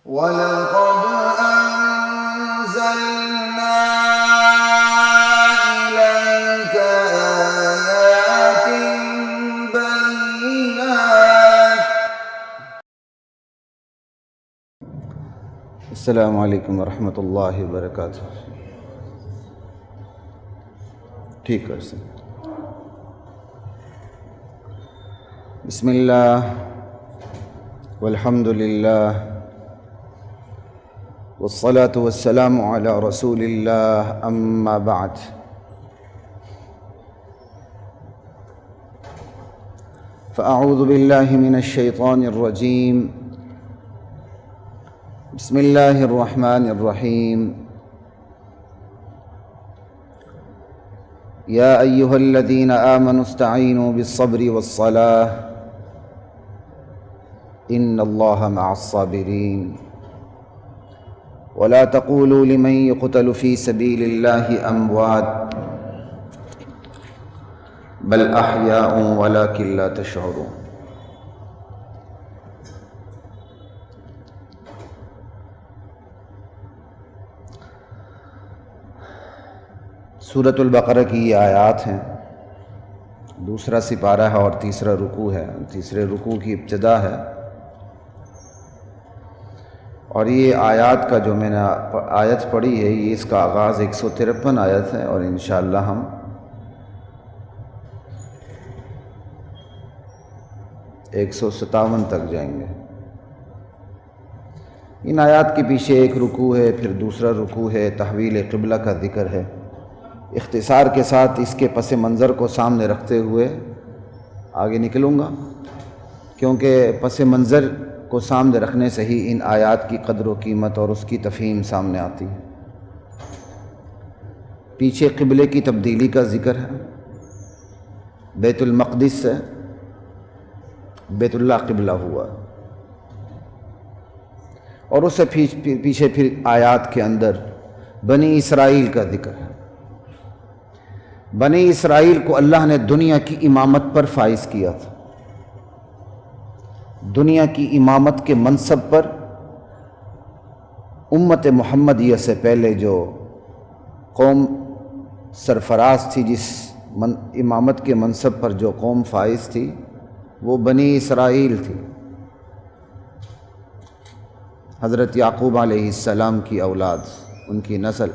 وَلَقَدْ أَنزَلْنَا إِلَيْكَ آيَاتٍ بَيِّنَاتٍ. السلام علیکم ورحمۃ اللہ وبرکاتہ. ٹھیک ہے سر. بسم اللہ والحمد للہ والصلاة والسلام علی رسول اللہ اما بعد. فاعوذ باللہ من الشیطان الرجیم. بسم اللہ الرحمن الرحیم. یا ایہا الذین آمنوا استعینوا بالصبر والصلاة ان اللہ مع الصابرین. ولا تقولوا لمن يقتل في سبيل الله اموات بل احیاء ولكن لا تشعرون. سورۃ البقرہ کی یہ آیات ہیں. دوسرا سپارہ ہے اور تیسرا رکوع ہے. تیسرے رکوع کی ابتدا ہے اور یہ آیات کا جو میں نے آیت پڑھی ہے یہ اس کا آغاز 153 آیت ہے اور انشاءاللہ ہم 157 تک جائیں گے. ان آیات کے پیچھے ایک رکوع ہے، پھر دوسرا رکوع ہے، تحویل قبلہ کا ذکر ہے. اختصار کے ساتھ اس کے پس منظر کو سامنے رکھتے ہوئے آگے نکلوں گا، کیونکہ پس منظر کو سامنے رکھنے سے ہی ان آیات کی قدر و قیمت اور اس کی تفہیم سامنے آتی ہے. پیچھے قبلے کی تبدیلی کا ذکر ہے. بیت المقدس سے بیت اللہ قبلہ ہوا اور اس سے پیچھے پھر آیات کے اندر بنی اسرائیل کا ذکر ہے. بنی اسرائیل کو اللہ نے دنیا کی امامت پر فائز کیا تھا. دنیا کی امامت کے منصب پر امت محمدیہ سے پہلے جو قوم سرفراز تھی، جس امامت کے منصب پر جو قوم فائز تھی وہ بنی اسرائیل تھی. حضرت یعقوب علیہ السلام کی اولاد، ان کی نسل.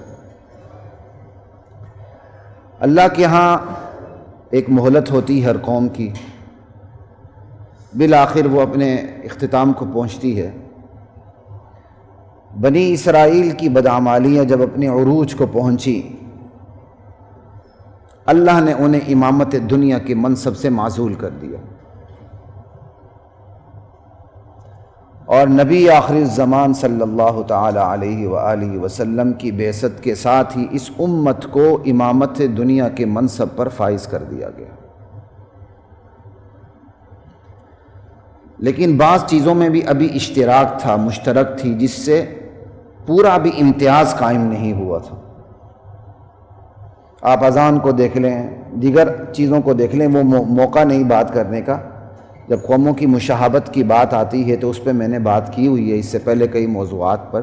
اللہ کے ہاں ایک مہلت ہوتی ہر قوم کی، بالآخر وہ اپنے اختتام کو پہنچتی ہے. بنی اسرائیل کی بدعمالیاں جب اپنے عروج کو پہنچی، اللہ نے انہیں امامت دنیا کے منصب سے معزول کر دیا اور نبی آخر الزمان صلی اللہ تعالی علیہ وآلہ وسلم کی بعثت کے ساتھ ہی اس امت کو امامت دنیا کے منصب پر فائز کر دیا گیا. لیکن بعض چیزوں میں بھی ابھی اشتراک تھا، مشترک تھی، جس سے پورا بھی امتیاز قائم نہیں ہوا تھا. آپ اذان کو دیکھ لیں، دیگر چیزوں کو دیکھ لیں، وہ موقع نہیں بات کرنے کا. جب قوموں کی مشابہت کی بات آتی ہے تو اس پہ میں نے بات کی ہوئی ہے اس سے پہلے کئی موضوعات پر،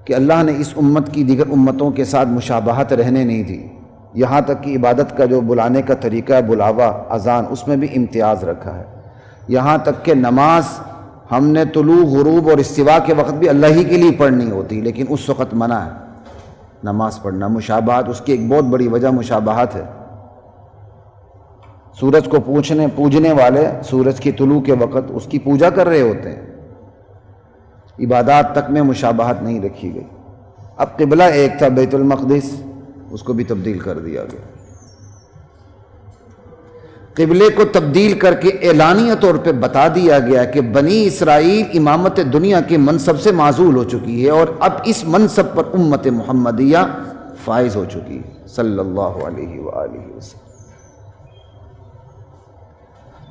کہ اللہ نے اس امت کی دیگر امتوں کے ساتھ مشابہت رہنے نہیں دی. یہاں تک کہ عبادت کا جو بلانے کا طریقہ ہے، بلاوا اذان، اس میں بھی امتیاز رکھا ہے. یہاں تک کہ نماز ہم نے طلوع، غروب اور استوا کے وقت بھی اللہ ہی کے لیے پڑھنی ہوتی، لیکن اس وقت منع ہے نماز پڑھنا. مشابہت، اس کی ایک بہت بڑی وجہ مشابہت ہے. سورج کو پوجنے والے سورج کی طلوع کے وقت اس کی پوجا کر رہے ہوتے ہیں. عبادات تک میں مشابہت نہیں رکھی گئی. اب قبلہ ایک تھا بیت المقدس، اس کو بھی تبدیل کر دیا گیا. قبلے کو تبدیل کر کے اعلانیہ طور پہ بتا دیا گیا کہ بنی اسرائیل امامت دنیا کے منصب سے معزول ہو چکی ہے اور اب اس منصب پر امت محمدیہ فائز ہو چکی ہے صلی اللہ علیہ وآلہ وسلم.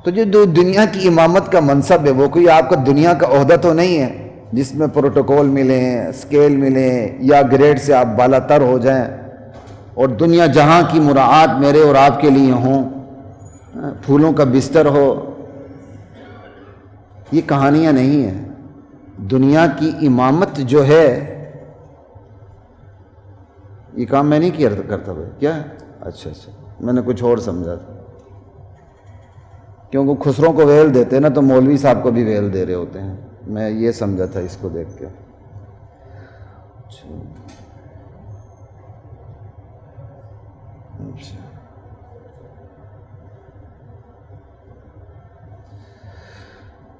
تو جو دنیا کی امامت کا منصب ہے وہ کوئی آپ کا دنیا کا عہدہ تو نہیں ہے جس میں پروٹوکول ملیں، اسکیل ملیں یا گریڈ سے آپ بالا تر ہو جائیں اور دنیا جہاں کی مراعات میرے اور آپ کے لیے ہوں، پھولوں کا بستر ہو. یہ کہانیاں نہیں ہیں. دنیا کی امامت جو ہے، یہ کام میں نہیں کیا کرتا بھائی، کیا ہے؟ اچھا میں نے کچھ اور سمجھا تھا، کیونکہ خسروں کو ویل دیتے ہیں نا تو مولوی صاحب کو بھی ویل دے رہے ہوتے ہیں، میں یہ سمجھا تھا اس کو دیکھ کے۔ اچھا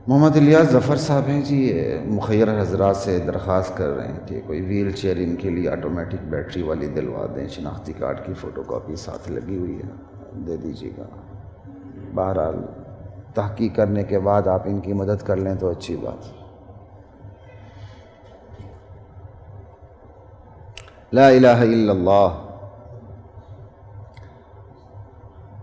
محمد الیاس ظفر صاحب ہیں جی، مخیر حضرات سے درخواست کر رہے ہیں کہ کوئی ویل چیئر ان کے لیے آٹومیٹک بیٹری والی دلوا دیں، شناختی کارڈ کی فوٹو کاپی ساتھ لگی ہوئی ہے، دے دیجیے گا۔ بہرحال تحقیق کرنے کے بعد آپ ان کی مدد کر لیں تو اچھی بات۔ لا الہ الا اللہ۔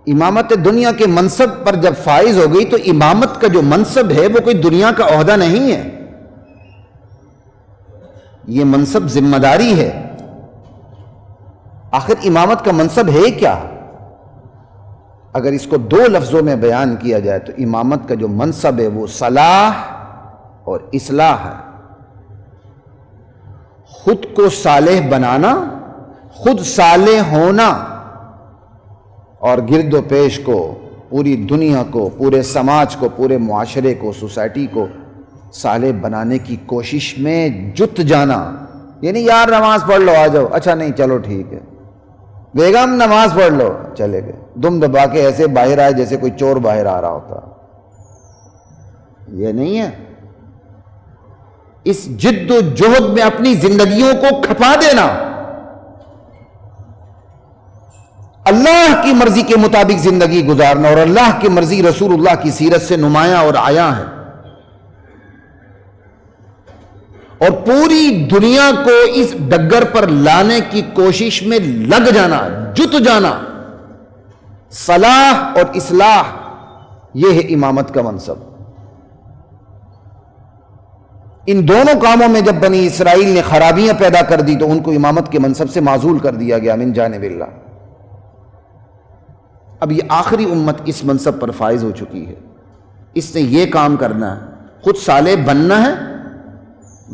امامت دنیا کے منصب پر جب فائز ہو گئی تو امامت کا جو منصب ہے وہ کوئی دنیا کا عہدہ نہیں ہے، یہ منصب ذمہ داری ہے۔ آخر امامت کا منصب ہے کیا؟ اگر اس کو دو لفظوں میں بیان کیا جائے تو امامت کا جو منصب ہے وہ صلاح اور اصلاح ہے، خود کو صالح بنانا، خود صالح ہونا، اور گرد و پیش کو، پوری دنیا کو، پورے سماج کو، پورے معاشرے کو، سوسائٹی کو صالح بنانے کی کوشش میں جت جانا۔ یعنی یار نماز پڑھ لو، آ جاؤ، اچھا نہیں چلو ٹھیک ہے، بیگم نماز پڑھ لو، چلے گئے، دم دبا کے ایسے باہر آئے جیسے کوئی چور باہر آ رہا ہوتا۔ یہ نہیں ہے، اس جد و جہد میں اپنی زندگیوں کو کھپا دینا، اللہ کی مرضی کے مطابق زندگی گزارنا، اور اللہ کی مرضی رسول اللہ کی سیرت سے نمایاں اور عیاں ہے، اور پوری دنیا کو اس ڈگر پر لانے کی کوشش میں لگ جانا، جت جانا۔ صلاح اور اصلاح، یہ ہے امامت کا منصب۔ ان دونوں کاموں میں جب بنی اسرائیل نے خرابیاں پیدا کر دی تو ان کو امامت کے منصب سے معزول کر دیا گیا من جانب اللہ۔ اب یہ آخری امت اس منصب پر فائز ہو چکی ہے، اس نے یہ کام کرنا ہے، خود صالح بننا ہے،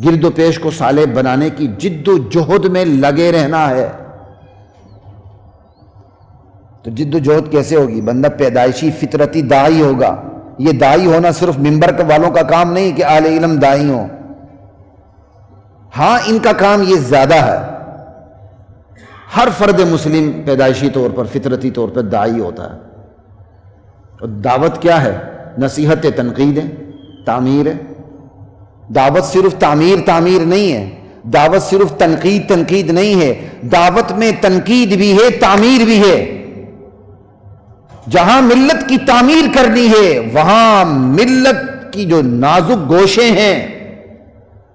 گرد و پیش کو صالح بنانے کی جد و جہد میں لگے رہنا ہے۔ تو جد و جہد کیسے ہوگی؟ بندہ پیدائشی فطرتی داعی ہوگا۔ یہ داعی ہونا صرف ممبر والوں کا کام نہیں کہ اہل علم داعی ہوں، ہاں ان کا کام یہ زیادہ ہے۔ ہر فرد مسلم پیدائشی طور پر، فطرتی طور پر داعی ہوتا ہے۔ اور دعوت کیا ہے؟ نصیحت، تنقید ہے، تعمیر ہے۔ دعوت صرف تعمیر نہیں ہے، دعوت صرف تنقید نہیں ہے، دعوت میں تنقید بھی ہے، تعمیر بھی ہے۔ جہاں ملت کی تعمیر کرنی ہے وہاں ملت کی جو نازک گوشے ہیں،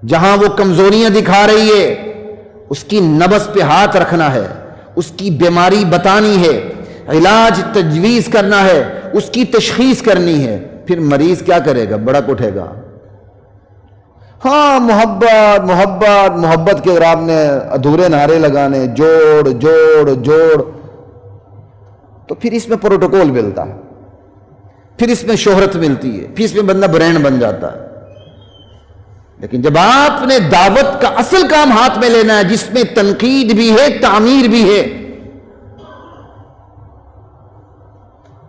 جہاں وہ کمزوریاں دکھا رہی ہے، اس کی نبض پہ ہاتھ رکھنا ہے، اس کی بیماری بتانی ہے، علاج تجویز کرنا ہے، اس کی تشخیص کرنی ہے۔ پھر مریض کیا کرے گا؟ بڑک اٹھے گا۔ ہاں محبت محبت محبت کے اگر آپ نے ادھورے نعرے لگانے، جوڑ جوڑ جوڑ، تو پھر اس میں پروٹوکول ملتا ہے، پھر اس میں شہرت ملتی ہے، پھر اس میں بندہ برینڈ بن جاتا ہے۔ لیکن جب آپ نے دعوت کا اصل کام ہاتھ میں لینا ہے، جس میں تنقید بھی ہے، تعمیر بھی ہے،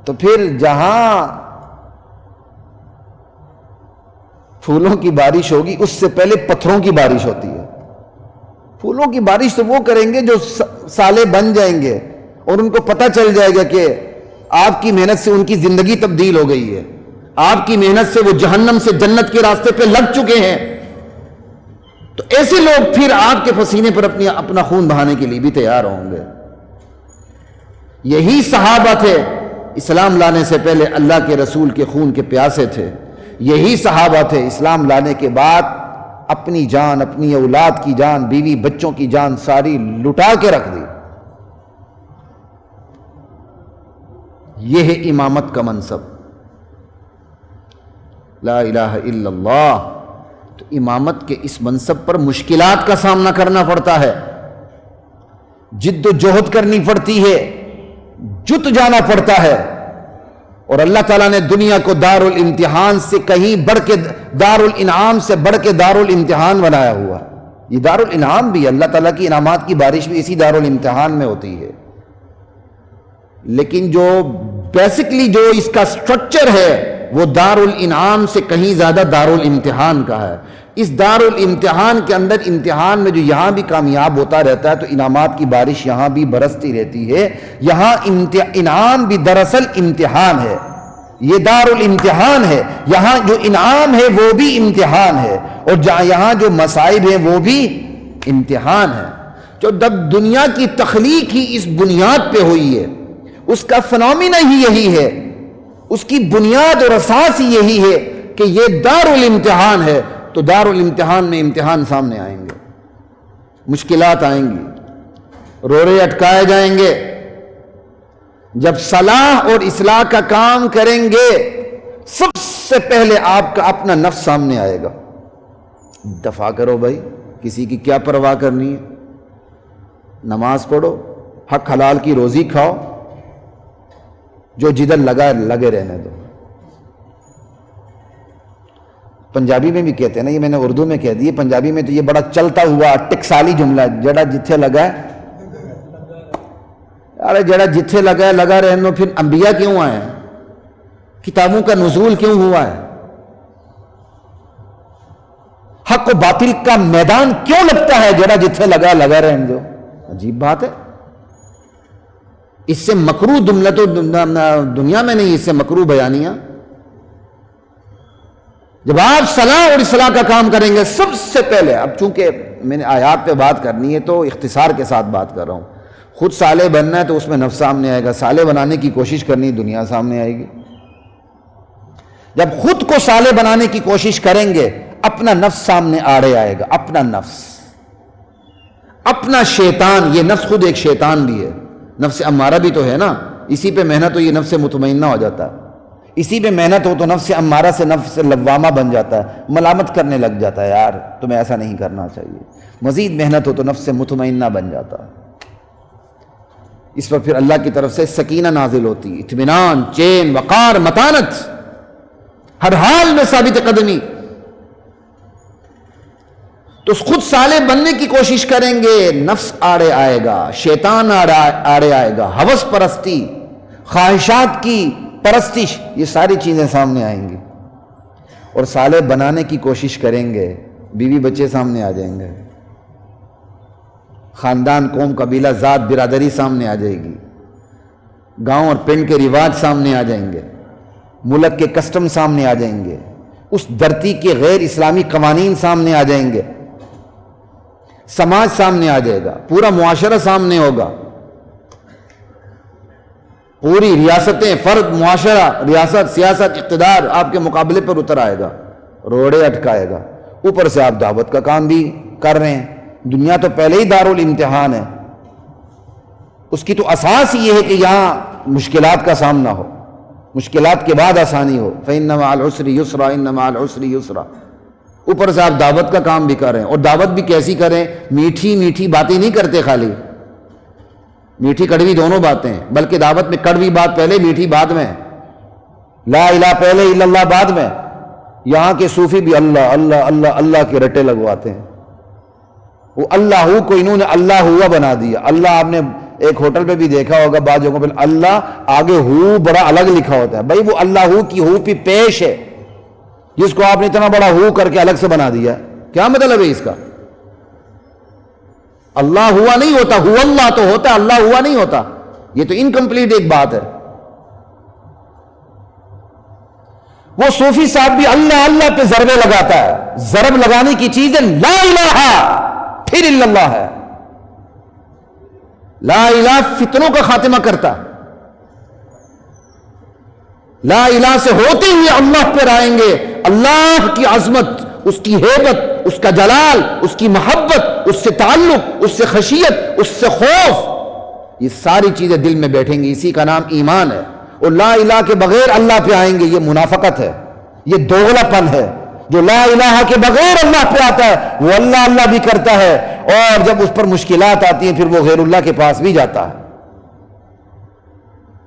تو پھر جہاں پھولوں کی بارش ہوگی اس سے پہلے پتھروں کی بارش ہوتی ہے۔ پھولوں کی بارش تو وہ کریں گے جو صالح بن جائیں گے اور ان کو پتہ چل جائے گا کہ آپ کی محنت سے ان کی زندگی تبدیل ہو گئی ہے، آپ کی محنت سے وہ جہنم سے جنت کے راستے پہ لگ چکے ہیں۔ تو ایسے لوگ پھر آپ کے پسینے پر اپنا خون بہانے کے لیے بھی تیار ہوں گے۔ یہی صحابہ تھے، اسلام لانے سے پہلے اللہ کے رسول کے خون کے پیاسے تھے۔ یہی صحابہ تھے، اسلام لانے کے بعد اپنی جان، اپنی اولاد کی جان، بیوی بچوں کی جان ساری لٹا کے رکھ دی۔ یہ ہے امامت کا منصب۔ لا الہ الا اللہ۔ تو امامت کے اس منصب پر مشکلات کا سامنا کرنا پڑتا ہے، جد و جہد کرنی پڑتی ہے، جت جانا پڑتا ہے، اور اللہ تعالیٰ نے دنیا کو دار الامتحان سے کہیں بڑھ کے، دار الانعام سے بڑھ کے دار الامتحان بنایا ہوا. یہ دار الانعام بھی، اللہ تعالیٰ کی انعامات کی بارش بھی اسی دار الامتحان میں ہوتی ہے. لیکن جو بیسکلی جو اس کا سٹرکچر ہے وہ دار الانعام سے کہیں زیادہ دار الامتحان کا ہے. اس دار الامتحان کے اندر امتحان میں جو یہاں بھی کامیاب ہوتا رہتا ہے تو انعامات کی بارش یہاں بھی برستی رہتی ہے. یہاں انعام بھی دراصل امتحان ہے، یہ دار الامتحان ہے. یہاں جو انعام ہے وہ بھی امتحان ہے، اور یہاں جو مصائب ہیں وہ بھی امتحان ہے. جو دنیا کی تخلیق ہی اس بنیاد پہ ہوئی ہے، اس کا فنومینا ہی یہی ہے، اس کی بنیاد اور اساس ہی یہی ہے کہ یہ دار الامتحان ہے. تو دار الامتحان میں امتحان سامنے آئیں گے، مشکلات آئیں گی، روڑے اٹکائے جائیں گے. جب صلاح اور اصلاح کا کام کریں گے سب سے پہلے آپ کا اپنا نفس سامنے آئے گا. دفاع کرو بھائی، کسی کی کیا پرواہ کرنی ہے، نماز پڑھو، حق حلال کی روزی کھاؤ، جو جدھر لگے رہنے دو. پنجابی میں بھی کہتے ہیں نا، یہ میں نے اردو میں کہہ دی، پنجابی میں تو یہ بڑا چلتا ہوا ٹکسالی جملہ ہے، جڑا جتھے لگا ہے. ارے جڑا جتھے لگا ہے لگا رہنے دو. پھر انبیاء کیوں آئے ہیں، کتابوں کا نزول کیوں ہوا ہے، حق و باطل کا میدان کیوں لگتا ہے، جڑا جتھے لگا رہنے دو. عجیب بات ہے. اس سے مکروہ جملہ تو دنیا میں نہیں، اس سے مکروہ بیانیاں. جب آپ صلاح اور اصلاح کا کام کریں گے سب سے پہلے، اب چونکہ میں نے آیات پہ بات کرنی ہے تو اختصار کے ساتھ بات کر رہا ہوں. خود صالح بننا ہے تو اس میں نفس سامنے آئے گا، صالح بنانے کی کوشش کرنی دنیا سامنے آئے گی. جب خود کو صالح بنانے کی کوشش کریں گے اپنا نفس سامنے آڑے آئے گا. اپنا نفس، اپنا شیطان. یہ نفس خود ایک شیطان بھی ہے، نفس امارہ بھی تو ہے نا. اسی پہ محنت ہو یہ نفس مطمئنہ ہو جاتا ہے، اسی پہ محنت ہو تو نفس امارہ سے نفس لوامہ بن جاتا ہے، ملامت کرنے لگ جاتا ہے، یار تمہیں ایسا نہیں کرنا چاہیے. مزید محنت ہو تو نفس مطمئنہ بن جاتا ہے. اس پر پھر اللہ کی طرف سے سکینہ نازل ہوتی، اطمینان، چین، وقار، متانت، ہر حال میں ثابت قدمی. تو خود صالح بننے کی کوشش کریں گے، نفس آڑے آئے گا، شیطان آڑے آئے گا، ہوس پرستی، خواہشات کی پرستش، یہ ساری چیزیں سامنے آئیں گی. اور صالح بنانے کی کوشش کریں گے، بیوی بچے سامنے آ جائیں گے، خاندان، قوم، قبیلہ، ذات، برادری سامنے آ جائے گی، گاؤں اور پنڈ کے رواج سامنے آ جائیں گے، ملک کے کسٹم سامنے آ جائیں گے، اس دھرتی کے غیر اسلامی قوانین سامنے آ جائیں گے، سماج سامنے آ جائے گا، پورا معاشرہ سامنے ہوگا، پوری ریاستیں، فرد، معاشرہ، ریاست، سیاست، اقتدار آپ کے مقابلے پر اتر آئے گا، روڑے اٹکائے گا. اوپر سے آپ دعوت کا کام بھی کر رہے ہیں. دنیا تو پہلے ہی دار الامتحان ہے، اس کی تو اساس ہی یہ ہے کہ یہاں مشکلات کا سامنا ہو، مشکلات کے بعد آسانی ہو. فَإِنَّ مَعَ الْعُسْرِ يُسْرًا إِنَّ مَعَ الْعُسْرِ يُسْرًا. اوپر سے آپ دعوت کا کام بھی کر رہے ہیں، اور دعوت بھی کیسی کریں، میٹھی میٹھی باتیں نہیں کرتے، خالی میٹھی کڑوی دونوں باتیں ہیں، بلکہ دعوت میں کڑوی بات پہلے، میٹھی بعد میں، لا الہ پہلے، الا اللہ بعد میں. یہاں کے صوفی بھی اللہ اللہ اللہ اللہ کے رٹے لگواتے ہیں. وہ اللہ ہو کو انہوں نے اللہ ہوا بنا دیا. اللہ آپ نے ایک ہوٹل پہ بھی دیکھا ہوگا، بعض جگہوں پہ اللہ آگے ہو بڑا الگ لکھا ہوتا ہے. بھائی وہ اللہ ہو کی ہو پہ پیش ہے، جس کو آپ نے اتنا بڑا ہو کر کے الگ سے بنا دیا. کیا مطلب ہے اس کا؟ اللہ ہوا نہیں ہوتا، ہوا اللہ تو ہوتا ہے، اللہ ہوا نہیں ہوتا. یہ تو انکمپلیٹ ایک بات ہے. وہ صوفی صاحب بھی اللہ اللہ پہ ضربے لگاتا ہے. ضرب لگانے کی چیز ہے لا الہ، پھر الا اللہ ہے. لا الہ فتنوں کا خاتمہ کرتا. لا الہ سے ہوتے ہوئے اللہ پر آئیں گے. اللہ کی عظمت، اس کی ہیبت، اس کا جلال، اس کی محبت، اس سے تعلق، اس سے خشیت، اس سے خوف، یہ ساری چیزیں دل میں بیٹھیں گی. اسی کا نام ایمان ہے. اور لا الہ کے بغیر اللہ پہ آئیں گے، یہ منافقت ہے، یہ دوغلا پن ہے. جو لا الہ کے بغیر اللہ پہ آتا ہے وہ اللہ اللہ بھی کرتا ہے، اور جب اس پر مشکلات آتی ہیں پھر وہ غیر اللہ کے پاس بھی جاتا ہے.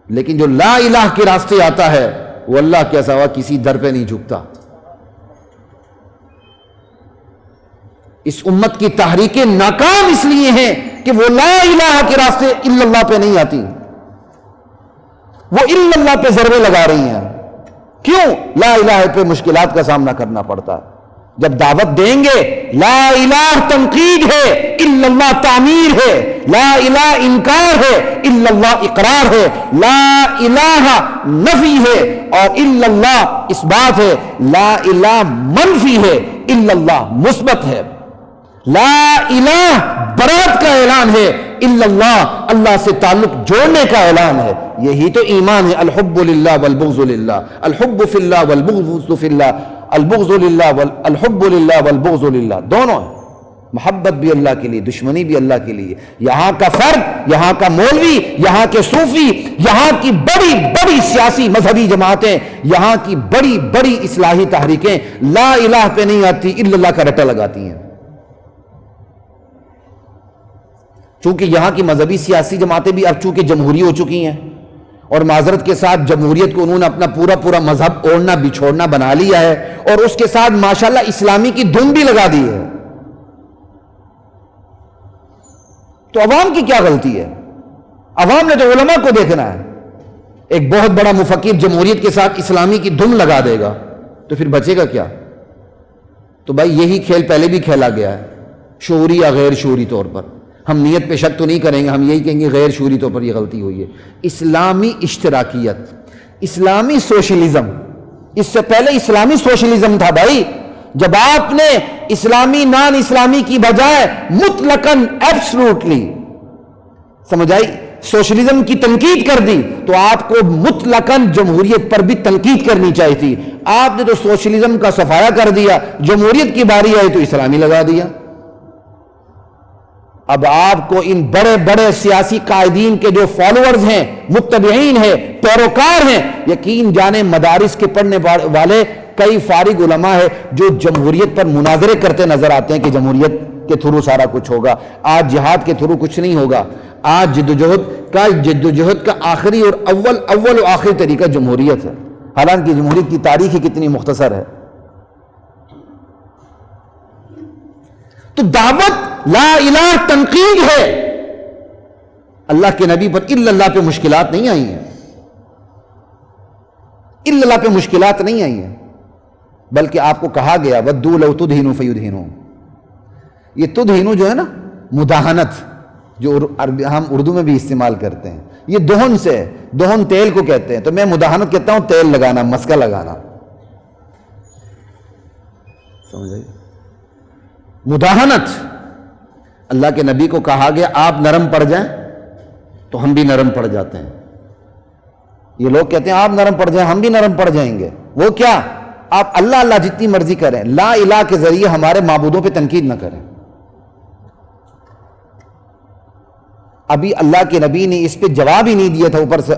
لیکن جو لا الہ کے راستے آتا ہے وہ اللہ کے سوا کسی در پہ نہیں جھکتا. اس امت کی تحریکیں ناکام اس لیے ہیں کہ وہ لا الہ کے راستے الا اللہ پہ نہیں آتی، وہ الا اللہ پہ ضربے لگا رہی ہیں. کیوں؟ لا الہ پہ مشکلات کا سامنا کرنا پڑتا ہے. جب دعوت دیں گے لا الہ تنقید ہے، الا اللہ تعمیر ہے، لا الہ انکار ہے، الا اللہ اقرار ہے، لا الہ نفی ہے اور الا اللہ اثبات ہے، لا الہ منفی ہے، الا اللہ مثبت ہے، لا الہ برات کا اعلان ہے، الا اللہ اللہ سے تعلق جوڑنے کا اعلان ہے. یہی تو ایمان ہے. الحب للہ والبغض للہ، الحب فی اللہ والبغض فی اللہ، البغض للہ الحب للہ والبغض للہ، دونوں ہیں. محبت بھی اللہ کے لیے، دشمنی بھی اللہ کے لیے. یہاں کا فرد، یہاں کا مولوی، یہاں کے صوفی، یہاں کی بڑی بڑی سیاسی مذہبی جماعتیں، یہاں کی بڑی بڑی اصلاحی تحریکیں لا الہ پہ نہیں آتی، الا اللہ کا رٹا لگاتی ہیں. چونکہ یہاں کی مذہبی سیاسی جماعتیں بھی اب چونکہ جمہوری ہو چکی ہیں اور معذرت کے ساتھ جمہوریت کو انہوں نے اپنا پورا مذہب اوڑھنا بچھوڑنا بنا لیا ہے اور اس کے ساتھ ماشاءاللہ اسلامی کی دھن بھی لگا دی ہے. تو عوام کی کیا غلطی ہے؟ عوام نے تو علماء کو دیکھنا ہے. ایک بہت بڑا مفکر جمہوریت کے ساتھ اسلامی کی دھن لگا دے گا تو پھر بچے گا کیا؟ تو بھائی یہی کھیل پہلے بھی کھیلا گیا ہے، شعوری یا غیر شعوری طور پر. ہم نیت پہ شک تو نہیں کریں گے، ہم یہی کہیں گے غیر شعوری طور پر یہ غلطی ہوئی ہے. اسلامی اشتراکیت، اسلامی سوشلزم، اس سے پہلے اسلامی سوشلزم تھا بھائی. جب آپ نے اسلامی نان اسلامی کی بجائے مطلقاً ایبسلوٹلی سمجھ آئی سوشلزم کی تنقید کر دی تو آپ کو مطلقاً جمہوریت پر بھی تنقید کرنی چاہیے تھی. آپ نے تو سوشلزم کا صفایا کر دیا، جمہوریت کی باری آئی تو اسلامی لگا دیا. اب آپ کو ان بڑے بڑے سیاسی قائدین کے جو فالوورز ہیں، متبعین ہیں، پیروکار ہیں، یقین جانے مدارس کے پڑھنے والے کئی فارغ علماء ہیں جو جمہوریت پر مناظرے کرتے نظر آتے ہیں کہ جمہوریت کے تھرو سارا کچھ ہوگا. آج جہاد کے تھرو کچھ نہیں ہوگا. آج جد و جہد کا آخری اور اول و آخری طریقہ جمہوریت ہے، حالانکہ جمہوریت کی تاریخ ہی کتنی مختصر ہے. تو دعوت لا الہ تنقید ہے. اللہ کے نبی پر الا اللہ پہ مشکلات نہیں آئی ہیں، الا اللہ پہ مشکلات نہیں آئی ہیں، بلکہ آپ کو کہا گیا وَدُّوا لَوْ تُدْهِنُوا فَيُدْهِنُونَ. یہ تدہینو جو ہے نا مداہنت، جو ہم اردو میں بھی استعمال کرتے ہیں، یہ دہن سے، دہن تیل کو کہتے ہیں. تو میں مداہنت کہتا ہوں تیل لگانا، مسکا لگانا. سمجھ آئی؟ مداہنت. اللہ کے نبی کو کہا گیا آپ نرم پڑ جائیں تو ہم بھی نرم پڑ جاتے ہیں. یہ لوگ کہتے ہیں آپ نرم پڑ جائیں ہم بھی نرم پڑ جائیں گے. وہ کیا؟ آپ اللہ اللہ جتنی مرضی کریں، لا الہ کے ذریعے ہمارے معبودوں پہ تنقید نہ کریں. ابھی اللہ کے نبی نے اس پہ جواب ہی نہیں دیا تھا، اوپر سے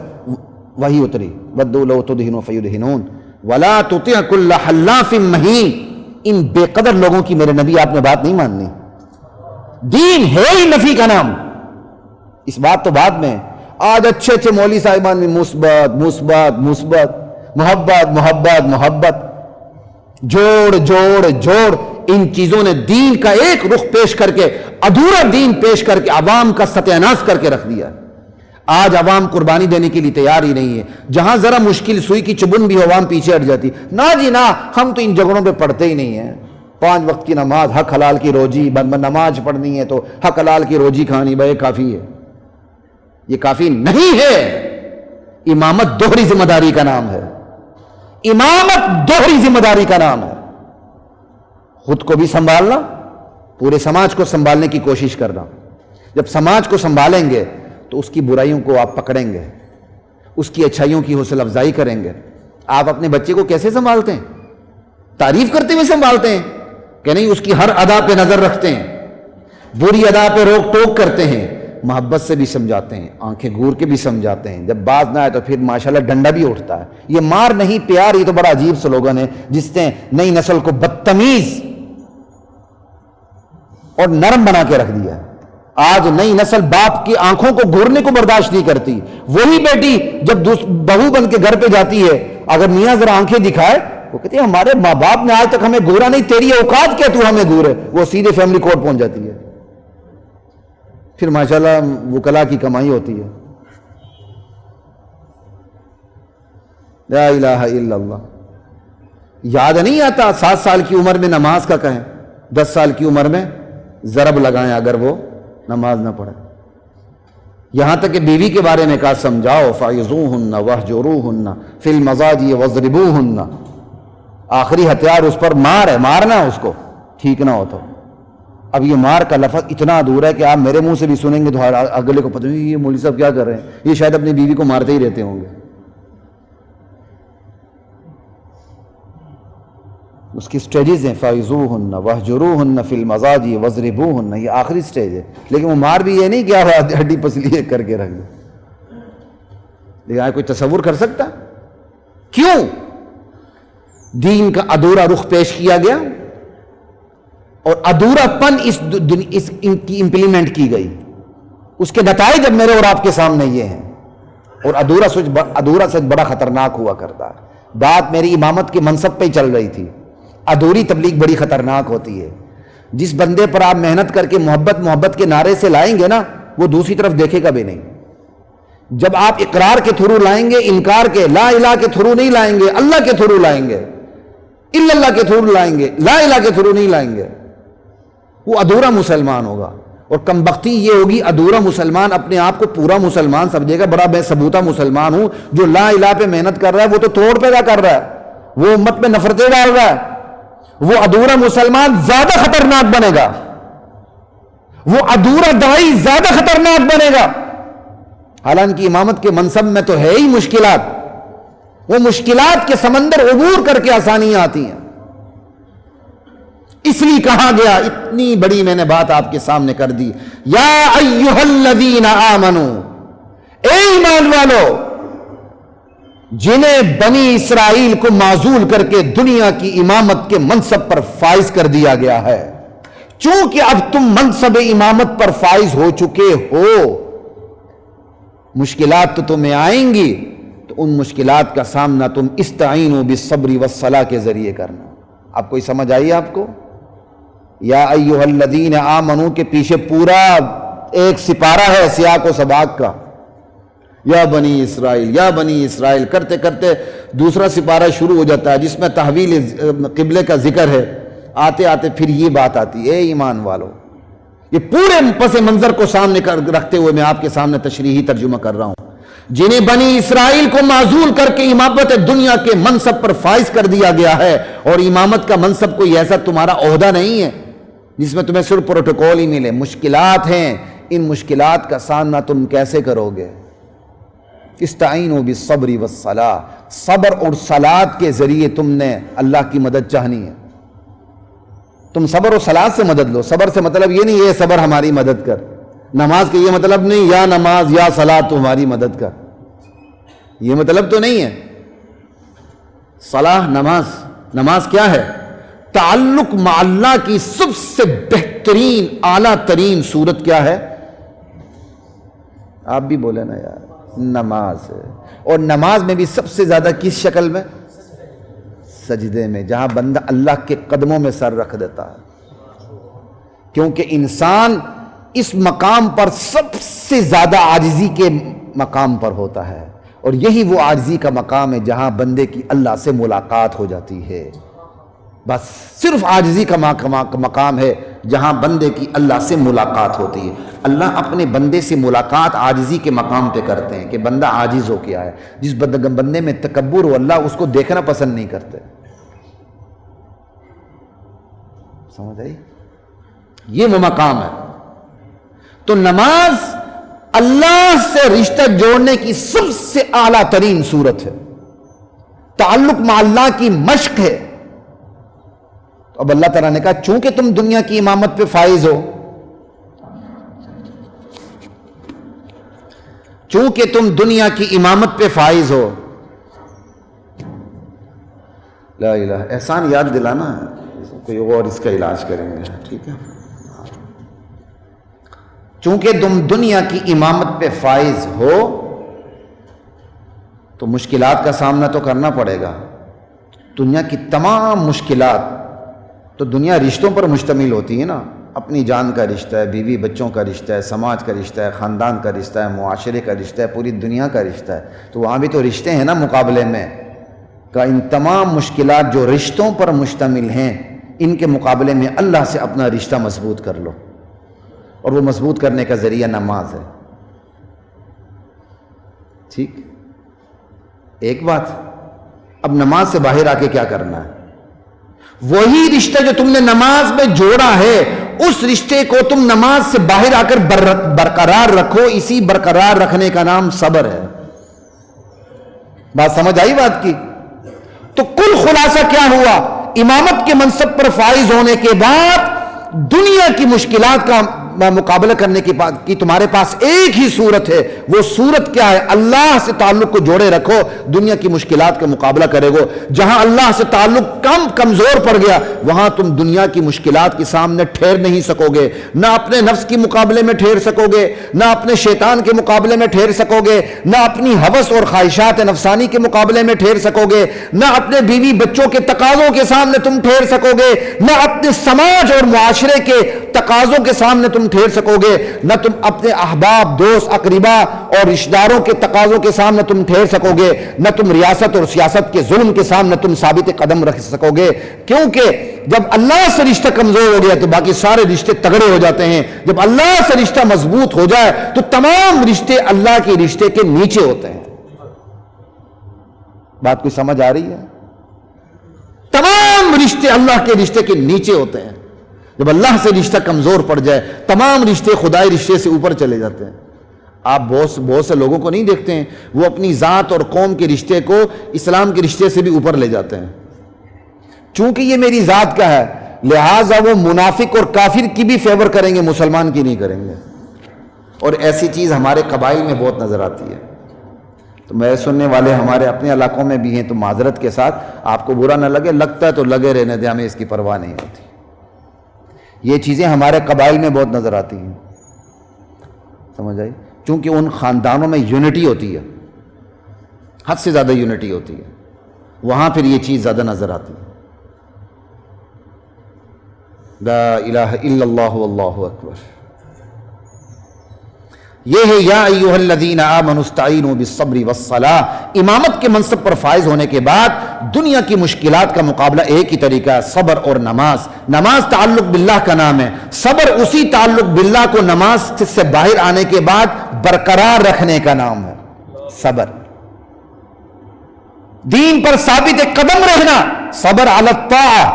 وحی اتری وَدُّوا لَوْ تُدْهِنُوا فَيُدْهِنُونَ وَلَا تُطِعْ كُلَّ حَلَّافٍ مَّهِينٍ. ان بے قدر لوگوں کی میرے نبی آپ نے بات نہیں ماننی. دین ہے ہی نفی کا نام. اس بات تو بعد میں، آج اچھے اچھے مولوی صاحبان میں مثبت مثبت مثبت، محبت محبت محبت، جوڑ ان چیزوں نے دین کا ایک رخ پیش کر کے، ادھورا دین پیش کر کے عوام کا ستیاناش کر کے رکھ دیا. آج عوام قربانی دینے کے لیے تیار ہی نہیں ہے. جہاں ذرا مشکل سوئی کی چبن بھی عوام پیچھے ہٹ جاتی، نہ جی نہ، ہم تو ان جگہوں پہ پڑھتے ہی نہیں ہیں. 5 وقت کی نماز، حق حلال کی روزی، نماز پڑھنی ہے تو حق حلال کی روزی کھانی، بھائی کافی ہے. یہ کافی نہیں ہے. امامت دوہری ذمہ داری کا نام ہے. امامت دوہری ذمہ داری کا نام ہے. خود کو بھی سنبھالنا، پورے سماج کو سنبھالنے کی کوشش کرنا. جب سماج کو سنبھالیں گے تو اس کی برائیوں کو آپ پکڑیں گے، اس کی اچھائیوں کی حوصلہ افزائی کریں گے. آپ اپنے بچے کو کیسے سنبھالتے ہیں؟ تعریف کرتے ہوئے سنبھالتے ہیں کہ نہیں اس کی ہر ادا پہ نظر رکھتے ہیں، بری ادا پہ روک ٹوک کرتے ہیں، محبت سے بھی سمجھاتے ہیں، آنکھیں گور کے بھی سمجھاتے ہیں. جب باز نہ آئے تو پھر ماشاءاللہ ڈنڈا بھی اٹھتا ہے. یہ مار نہیں پیار، یہ تو بڑا عجیب سلوگن ہے جس نے نئی نسل کو بدتمیز اور نرم بنا کے رکھ دیا ہے. آج نئی نسل باپ کی آنکھوں کو گھورنے کو برداشت نہیں کرتی. وہی بیٹی جب بہو بن کے گھر پہ جاتی ہے, اگر میاں ذرا آنکھیں دکھائے, وہ کہتی ہے ہمارے ماں باپ نے آج تک ہمیں گھورا نہیں, تیری اوقات کیا تو ہمیں گھورے. وہ سیدھے فیملی کورٹ پہنچ جاتی ہے. پھر ماشاءاللہ وکلا کی کمائی ہوتی ہے. لا الہ الا اللہ. یاد نہیں آتا 7 سال کی عمر میں نماز کا کہیں, 10 سال کی عمر میں ضرب لگائیں اگر وہ نماز نہ پڑھے. یہاں تک کہ بیوی کے بارے میں کہا سمجھاؤ, فَعِظُوهُنَّ وَاهْجُرُوهُنَّ فِي الْمَضَاجِعِ وَاضْرِبُوهُنَّ. آخری ہتھیار اس پر مار ہے, مارنا اس کو ٹھیک نہ ہو تو. اب یہ مار کا لفظ اتنا دور ہے کہ آپ میرے منہ سے بھی سنیں گے تو اگلے کو پتہ نہیں یہ مولوی صاحب کیا کر رہے ہیں, یہ شاید اپنی بیوی کو مارتے ہی رہتے ہوں گے. اس کی سٹیجز ہیں, فَعِظُوهُنَّ وَاهْجُرُوهُنَّ فِي الْمَضَاجِعِ وَاضْرِبُوهُنَّ. یہ آخری سٹیج ہے, لیکن وہ مار بھی یہ نہیں کہ آپ ہڈی پسلی کر کے رکھ دیں. لیکن آپ کوئی تصور کر سکتا کیوں دین کا ادھورا رخ پیش کیا گیا اور ادھورا پن ان کی امپلیمنٹ کی گئی. اس کے نتائج اب میرے اور آپ کے سامنے یہ ہیں. اور ادھورا سچ بڑا خطرناک ہوا کرتا ہے. بات میری امامت کے منصب پہ ہی چل رہی تھی. ادھوری تبلیغ بڑی خطرناک ہوتی ہے. جس بندے پر آپ محنت کر کے محبت کے نعرے سے لائیں گے نا, وہ دوسری طرف دیکھے گا بھی نہیں. جب آپ اقرار کے تھرو لائیں گے, انکار کے لا الہ کے تھرو نہیں لائیں گے, اللہ کے تھرو لائیں گے, الا اللہ کے تھرو لائیں گے, لا الہ کے تھرو نہیں لائیں گے, وہ ادھورا مسلمان ہوگا. اور کمبختی یہ ہوگی, ادھورا مسلمان اپنے آپ کو پورا مسلمان سمجھے گا, بڑا بے ثبوتا مسلمان ہوں. جو لا الہ پہ محنت کر رہا ہے وہ تو توڑ پیدا کر رہا ہے, وہ امت میں نفرتیں ڈال رہا ہے. وہ ادھورا مسلمان زیادہ خطرناک بنے گا, وہ ادھورا داعی زیادہ خطرناک بنے گا. حالانکہ امامت کے منصب میں تو ہے ہی مشکلات, وہ مشکلات کے سمندر عبور کر کے آسانیاں آتی ہیں. اس لیے کہا گیا, اتنی بڑی میں نے بات آپ کے سامنے کر دی, یا ایھا الذین آمنو, اے ایمان والو, جنہیں بنی اسرائیل کو معزول کر کے دنیا کی امامت کے منصب پر فائز کر دیا گیا ہے. چونکہ اب تم منصب امامت پر فائز ہو چکے ہو, مشکلات تو تمہیں آئیں گی, تو ان مشکلات کا سامنا تم استعینوا بالصبر والصلاۃ کے ذریعے کرنا. آپ کوئی سمجھ آئی آپ کو؟ یا ایھا الذین آمنو کے پیچھے پورا ایک سپارہ ہے سیاق و سباق کا, یا بنی اسرائیل, یا بنی اسرائیل کرتے کرتے دوسرا سپارہ شروع ہو جاتا ہے جس میں تحویل قبلے کا ذکر ہے. آتے آتے پھر یہ بات آتی, اے ایمان والو. یہ پورے پس منظر کو سامنے رکھتے ہوئے میں آپ کے سامنے تشریحی ترجمہ کر رہا ہوں. جنہیں بنی اسرائیل کو معزول کر کے امامت دنیا کے منصب پر فائز کر دیا گیا ہے, اور امامت کا منصب کوئی ایسا تمہارا عہدہ نہیں ہے جس میں تمہیں صرف پروٹوکول ہی ملے. مشکلات ہیں, ان مشکلات کا سامنا تم کیسے کرو گے؟ استعینوا بالصبر والصلاۃ, صبر اور صلاۃ کے ذریعے تم نے اللہ کی مدد چاہنی ہے. تم صبر و صلاۃ سے مدد لو. صبر سے مطلب یہ نہیں ہے صبر ہماری مدد کر, نماز کا یہ مطلب نہیں یا نماز یا صلاۃ تمہاری مدد کر, یہ مطلب تو نہیں ہے. صلاح نماز کیا ہے؟ تعلق مع اللہ کی سب سے بہترین اعلیٰ ترین صورت کیا ہے؟ آپ بھی بولے نا یار, نماز ہے. اور نماز میں بھی سب سے زیادہ کس شکل میں؟ سجدے میں, جہاں بندہ اللہ کے قدموں میں سر رکھ دیتا ہے. کیونکہ انسان اس مقام پر سب سے زیادہ عاجزی کے مقام پر ہوتا ہے, اور یہی وہ عاجزی کا مقام ہے جہاں بندے کی اللہ سے ملاقات ہو جاتی ہے. بس صرف عاجزی کا مقام ہے جہاں بندے کی اللہ سے ملاقات ہوتی ہے. اللہ اپنے بندے سے ملاقات عاجزی کے مقام پہ کرتے ہیں کہ بندہ عاجز ہو کے آئے. جس بندے میں تکبر ہو, اللہ اس کو دیکھنا پسند نہیں کرتے. سمجھ آئی؟ یہ وہ مقام ہے. تو نماز اللہ سے رشتہ جوڑنے کی سب سے اعلیٰ ترین صورت ہے, تعلق مع اللہ کی مشق ہے. تو اب اللہ تعالیٰ نے کہا چونکہ تم دنیا کی امامت پہ فائز ہو, چونکہ تم دنیا کی امامت پہ فائز ہو, لا الہ, احسان یاد دلانا, کوئی اور اس کا علاج کریں گے, ٹھیک ہے؟ چونکہ تم دنیا کی امامت پہ فائز ہو تو مشکلات کا سامنا تو کرنا پڑے گا. دنیا کی تمام مشکلات تو دنیا رشتوں پر مشتمل ہوتی ہے نا. اپنی جان کا رشتہ ہے، بیوی بچوں کا رشتہ ہے، سماج کا رشتہ ہے، خاندان کا رشتہ ہے، معاشرے کا رشتہ ہے، پوری دنیا کا رشتہ ہے. تو وہاں بھی تو رشتے ہیں نا مقابلے میں. کہ ان تمام مشکلات جو رشتوں پر مشتمل ہیں، ان کے مقابلے میں اللہ سے اپنا رشتہ مضبوط کر لو. اور وہ مضبوط کرنے کا ذریعہ نماز ہے. ٹھیک. ایک بات، اب نماز سے باہر آ کے کیا کرنا ہے؟ وہی رشتہ جو تم نے نماز میں جوڑا ہے، اس رشتے کو تم نماز سے باہر آ کر برقرار رکھو. اسی برقرار رکھنے کا نام صبر ہے. بات سمجھ آئی بات کی؟ تو کل خلاصہ کیا ہوا؟ امامت کے منصب پر فائز ہونے کے بعد دنیا کی مشکلات کا مقابلہ کرنے کی تمہارے پاس ایک ہی صورت ہے. وہ صورت کیا ہے؟ اللہ سے تعلق کو جوڑے رکھو، دنیا کی مشکلات کا مقابلہ کرے گو. جہاں اللہ سے تعلق کمزور پڑ گیا، وہاں تم دنیا کی مشکلات کے سامنے ٹھہر نہیں سکو گے. نہ اپنے نفس کے مقابلے میں ٹھہر سکو گے، نہ اپنے شیطان کے مقابلے میں ٹھہر سکو گے، نہ اپنی ہوس اور خواہشات نفسانی کے مقابلے میں ٹھہر سکو گے، نہ اپنے بیوی بچوں کے تقاضوں کے سامنے تم ٹھہر سکو گے، نہ اپنے سماج اور معاشرے کے تقاضوں کے سامنے تم ٹھہر سکو گے، نہ تم اپنے احباب، دوست، اقربا اور رشتہ داروں کے تقاضوں کے سامنے تم ٹھہر سکو گے، نہ تم ریاست اور سیاست کے ظلم کے سامنے تم ثابت قدم رکھ سکو گے. کیونکہ جب اللہ سے رشتہ کمزور ہو گیا تو باقی سارے رشتے تگڑے ہو جاتے ہیں. جب اللہ سے رشتہ مضبوط ہو جائے تو تمام رشتے اللہ کے رشتے کے نیچے ہوتے ہیں. بات کوئی سمجھ آ رہی ہے؟ تمام رشتے اللہ کے رشتے کے نیچے ہوتے ہیں. جب اللہ سے رشتہ کمزور پڑ جائے تمام رشتے خدائی رشتے سے اوپر چلے جاتے ہیں. آپ بہت سے لوگوں کو نہیں دیکھتے ہیں، وہ اپنی ذات اور قوم کے رشتے کو اسلام کے رشتے سے بھی اوپر لے جاتے ہیں. چونکہ یہ میری ذات کا ہے لہٰذا وہ منافق اور کافر کی بھی فیور کریں گے، مسلمان کی نہیں کریں گے. اور ایسی چیز ہمارے قبائل میں بہت نظر آتی ہے. تو میرے سننے والے ہمارے اپنے علاقوں میں بھی ہیں، تو معذرت کے ساتھ آپ کو برا نہ لگے، لگتا ہے تو لگے رہنے دیں، ہمیں اس کی پرواہ نہیں ہوتی. یہ چیزیں ہمارے قبائل میں بہت نظر آتی ہیں. سمجھ آئی؟ چونکہ ان خاندانوں میں یونٹی ہوتی ہے، حد سے زیادہ یونٹی ہوتی ہے، وہاں پھر یہ چیز زیادہ نظر آتی ہے. لا الہ الا اللہ واللہ اکبر. یہ ہے یا ایھا الذین آمنوا استعینوا بالصبر والصلاۃ. امامت کے منصب پر فائز ہونے کے بعد دنیا کی مشکلات کا مقابلہ ایک ہی طریقہ ہے، صبر اور نماز. نماز تعلق باللہ کا نام ہے، صبر اسی تعلق باللہ کو نماز سے باہر آنے کے بعد برقرار رکھنے کا نام ہے. صبر، دین پر ثابت قدم رہنا. صبر علی الطاعہ.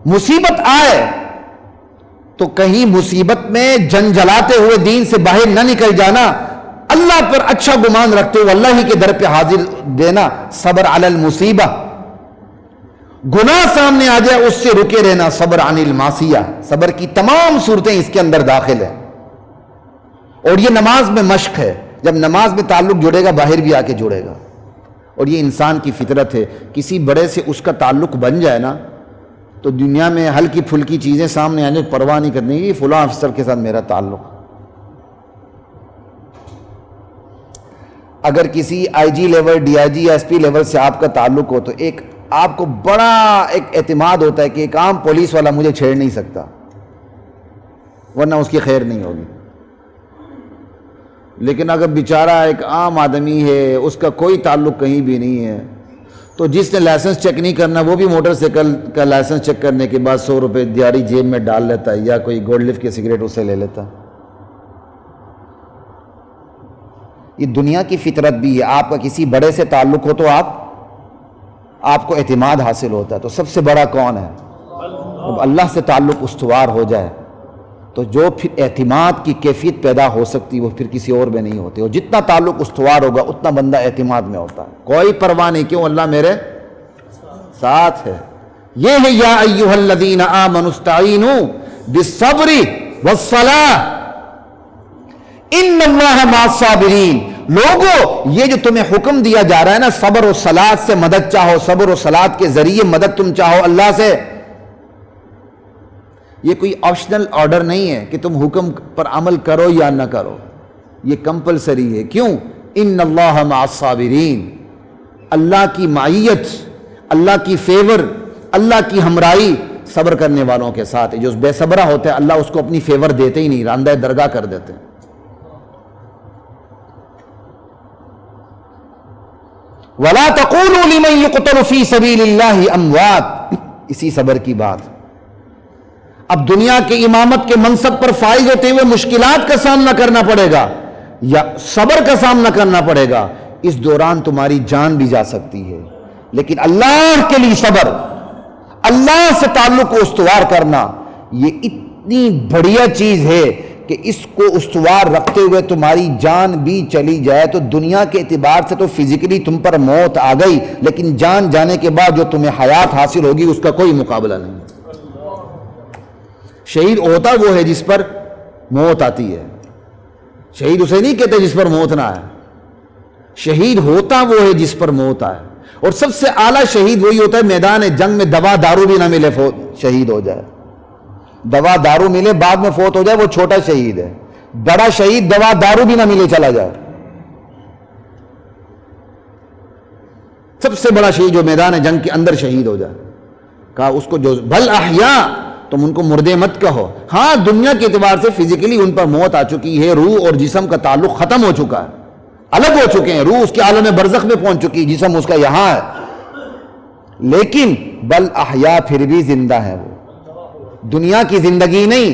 مصیبت آئے تو کہیں مصیبت میں جنجلاتے ہوئے دین سے باہر نہ نکل جانا، اللہ پر اچھا گمان رکھتے ہوئے اللہ ہی کے در پہ حاضر دینا. صبر علی المصیبہ. گناہ سامنے آ جائے اس سے رکے رہنا. صبر عن المعصیہ. صبر کی تمام صورتیں اس کے اندر داخل ہیں. اور یہ نماز میں مشق ہے. جب نماز میں تعلق جڑے گا باہر بھی آ کے جڑے گا. اور یہ انسان کی فطرت ہے، کسی بڑے سے اس کا تعلق بن جائے نا تو دنیا میں ہلکی پھلکی چیزیں سامنے آنے پرواہ نہیں کرنی کہ فلاں افسر کے ساتھ میرا تعلق. اگر کسی I G level, D I G, S P level سے آپ کا تعلق ہو تو ایک آپ کو بڑا ایک اعتماد ہوتا ہے کہ ایک عام پولیس والا مجھے چھیڑ نہیں سکتا، ورنہ اس کی خیر نہیں ہوگی. لیکن اگر بیچارہ ایک عام آدمی ہے، اس کا کوئی تعلق کہیں بھی نہیں ہے، تو جس نے لائسنس چیک نہیں کرنا وہ بھی موٹر سائیکل کا لائسنس چیک کرنے کے بعد 100 روپے دیاری جیب میں ڈال لیتا ہے، یا کوئی گولڈ لفٹ کے سگریٹ اسے لے لیتا. یہ دنیا کی فطرت بھی ہے. آپ کا کسی بڑے سے تعلق ہو تو آپ کو اعتماد حاصل ہوتا ہے. تو سب سے بڑا کون ہے؟ جب اللہ سے تعلق استوار ہو جائے تو جو پھر اعتماد کی کیفیت پیدا ہو سکتی وہ پھر کسی اور میں نہیں ہوتی. اور جتنا تعلق استوار ہوگا اتنا بندہ اعتماد میں ہوتا ہے. کوئی پرواہ نہیں، کیوں؟ اللہ میرے ساتھ ہے. یہ ہے یا ایھا الذین آمنوا استعینوا بالصبر والصلاۃ ان اللہ مع الصابرین. لوگو یہ جو تمہیں حکم دیا جا رہا ہے نا، صبر و صلاۃ سے مدد چاہو، صبر و صلاۃ کے ذریعے مدد تم چاہو اللہ سے، یہ کوئی آپشنل آرڈر نہیں ہے کہ تم حکم پر عمل کرو یا نہ کرو، یہ کمپلسری ہے۔ کیوں؟ ان اللہ مع الصابرین، اللہ کی معیت، اللہ کی فیور، اللہ کی ہمراہی صبر کرنے والوں کے ساتھ ہے۔ جو بے صبرہ ہوتا ہے اللہ اس کو اپنی فیور دیتے ہی نہیں، راندہ درگاہ کر دیتے ہیں۔ وَلَا تَقُولُوا لِمَن يُقْتَلُ فِي سَبِيلِ اللَّهِ أَمْوَاتٌ، اسی صبر کی بات۔ اب دنیا کے امامت کے منصب پر فائز ہوتے ہوئے مشکلات کا سامنا کرنا پڑے گا یا صبر کا سامنا کرنا پڑے گا، اس دوران تمہاری جان بھی جا سکتی ہے، لیکن اللہ کے لیے صبر، اللہ سے تعلق کو استوار کرنا، یہ اتنی بڑھیا چیز ہے کہ اس کو استوار رکھتے ہوئے تمہاری جان بھی چلی جائے تو دنیا کے اعتبار سے تو فزیکلی تم پر موت آ گئی، لیکن جان جانے کے بعد جو تمہیں حیات حاصل ہوگی اس کا کوئی مقابلہ نہیں۔ شہید ہوتا وہ ہے جس پر موت آتی ہے، شہید اسے نہیں کہتے جس پر موت نہ آئے، شہید ہوتا وہ ہے جس پر موت آئے۔ اور سب سے اعلیٰ شہید وہی ہوتا ہے میدان جنگ میں دوا دارو بھی نہ ملے شہید ہو جائے، دوا دارو ملے بعد میں فوت ہو جائے وہ چھوٹا شہید ہے، بڑا شہید دوا دارو بھی نہ ملے چلا جائے۔ سب سے بڑا شہید جو میدان جنگ کے اندر شہید ہو جائے، کہا اس کو جو بل احیاء، تم ان کو مردے مت کہو۔ ہاں دنیا کے اعتبار سے فزیکلی ان پر موت آ چکی ہے، روح اور جسم کا تعلق ختم ہو چکا ہے، الگ ہو چکے ہیں، روح اس کے عالم برزخ میں پہنچ چکی، جسم اس کا یہاں ہے، لیکن بل احیاء پھر بھی زندہ ہے۔ وہ دنیا کی زندگی نہیں،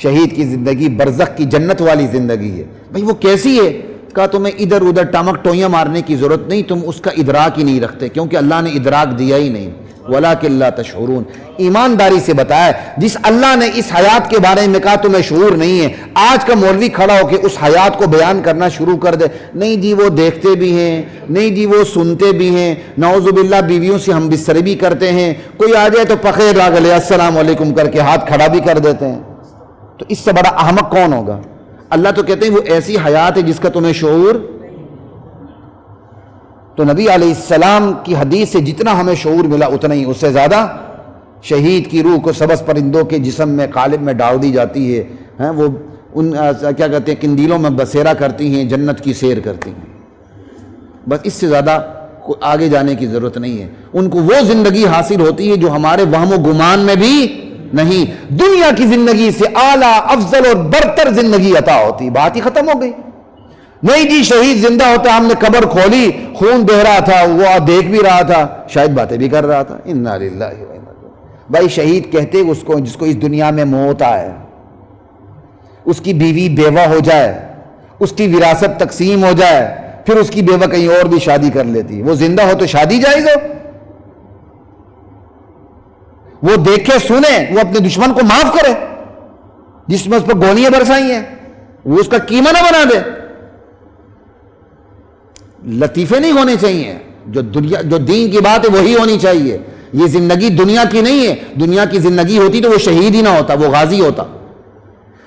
شہید کی زندگی برزخ کی جنت والی زندگی ہے۔ بھئی وہ کیسی ہے؟ کہا تمہیں ادھر ادھر ٹامک ٹوئیاں مارنے کی ضرورت نہیں، تم اس کا ادراک ہی نہیں رکھتے کیونکہ اللہ نے ادراک دیا ہی نہیں۔ وَلَٰكِن لَا تَشْعُرُونَ، ایمانداری سے بتایا جس اللہ نے اس حیات کے بارے میں کہا تمہیں شعور نہیں ہے، آج کا مولوی کھڑا ہو کے اس حیات کو بیان کرنا شروع کر دے، نہیں جی وہ دیکھتے بھی ہیں، نہیں جی وہ سنتے بھی ہیں، نعوذ باللہ بیویوں سے ہم بستری بھی کرتے ہیں، کوئی آ جائے تو پخیر راگلے السلام علیکم کر کے ہاتھ کھڑا بھی کر دیتے ہیں، تو اس سے بڑا احمق کون ہوگا؟ اللہ تو کہتے ہیں وہ ایسی حیات ہے جس کا تمہیں شعور۔ تو نبی علیہ السلام کی حدیث سے جتنا ہمیں شعور ملا اتنا ہی، اس سے زیادہ شہید کی روح کو سبز پرندوں کے جسم میں قالب میں ڈال دی جاتی ہے، وہ ان کیا کہتے ہیں قندیلوں میں بسیرا کرتی ہیں، جنت کی سیر کرتی ہیں، بس اس سے زیادہ آگے جانے کی ضرورت نہیں ہے۔ ان کو وہ زندگی حاصل ہوتی ہے جو ہمارے وہم و گمان میں بھی نہیں، دنیا کی زندگی سے اعلیٰ افضل اور برتر زندگی عطا ہوتی، بات ہی ختم ہو گئی۔ نہیں جی شہید زندہ ہوتا، ہم نے قبر کھولی، خون بہ رہا تھا، وہ دیکھ بھی رہا تھا، شاید باتیں بھی کر رہا تھا، انا للہ و انا الیہ راجعون۔ بھائی شہید کہتے اس کو جس کو اس دنیا میں موت آئے، اس کی بیوی بیوہ ہو جائے، اس کی وراثت تقسیم ہو جائے، پھر اس کی بیوہ کہیں اور بھی شادی کر لیتی، وہ زندہ ہو تو شادی جائز ہو، وہ دیکھے سنے، وہ اپنے دشمن کو معاف کرے جس میں اس پر گولیاں برسائی ہیں، وہ اس کا قیمہ نہ بنا دے۔ لطیفے نہیں ہونے چاہیے، جو دین کی بات ہے وہی ہونی چاہیے۔ یہ زندگی دنیا کی نہیں ہے، دنیا کی زندگی ہوتی تو وہ شہید ہی نہ ہوتا، وہ غازی ہوتا۔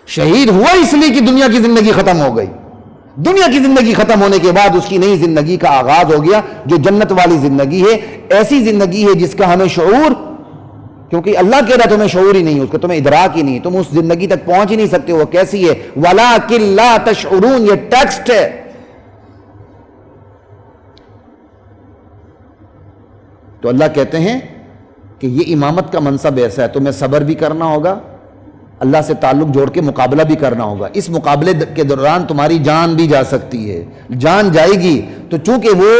شہید ہوا اس لیے کہ دنیا کی زندگی ختم ہو گئی، دنیا کی زندگی ختم ہونے کے بعد اس کی نئی زندگی کا آغاز ہو گیا جو جنت والی زندگی ہے، ایسی زندگی ہے جس کا ہمیں شعور، کیونکہ اللہ کہہ رہا تمہیں شعور ہی نہیں ہے، اس کا تمہیں ادراک ہی نہیں، تم اس زندگی تک پہنچ ہی نہیں سکتے۔ وہ کیسی ہے؟ وَلَٰكِن لَا تَشْعُرُونَ، یہ ٹیکسٹ ہے۔ تو اللہ کہتے ہیں کہ یہ امامت کا منصب ایسا ہے، تمہیں صبر بھی کرنا ہوگا، اللہ سے تعلق جوڑ کے مقابلہ بھی کرنا ہوگا۔ اس مقابلے کے دوران تمہاری جان بھی جا سکتی ہے، جان جائے گی، تو چونکہ وہ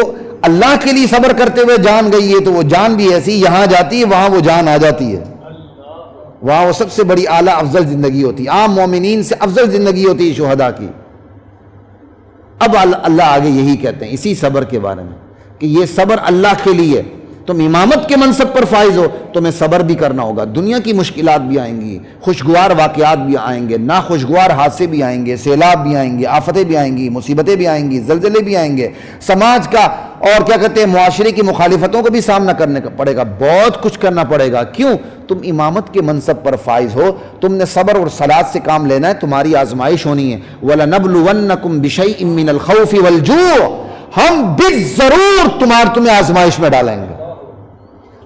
اللہ کے لیے صبر کرتے ہوئے جان گئی ہے تو وہ جان بھی ایسی یہاں جاتی ہے وہاں وہ جان آ جاتی ہے، وہاں وہ سب سے بڑی اعلیٰ افضل زندگی ہوتی ہے، عام مومنین سے افضل زندگی ہوتی ہے شہداء کی۔ اب اللہ آگے یہی کہتے ہیں اسی صبر کے بارے میں کہ یہ صبر اللہ کے لیے، تم امامت کے منصب پر فائز ہو تمہیں صبر بھی کرنا ہوگا، دنیا کی مشکلات بھی آئیں گی، خوشگوار واقعات بھی آئیں گے، ناخوشگوار حادثے بھی آئیں گے، سیلاب بھی آئیں گے، آفتیں بھی آئیں گی، مصیبتیں بھی آئیں گی، زلزلے بھی آئیں گے، سماج کا اور کیا کہتے ہیں معاشرے کی مخالفتوں کا بھی سامنا کرنے کا پڑے گا، بہت کچھ کرنا پڑے گا۔ کیوں؟ تم امامت کے منصب پر فائز ہو، تم نے صبر اور صلات سے کام لینا ہے، تمہاری آزمائش ہونی ہے۔ وَلَنَبْلُوَنَّكُمْ بِشَيْءٍ مِّنَ الْخَوْفِ وَالْجُوعِ، ہم بالضرور تمہیں آزمائش میں ڈالیں گے۔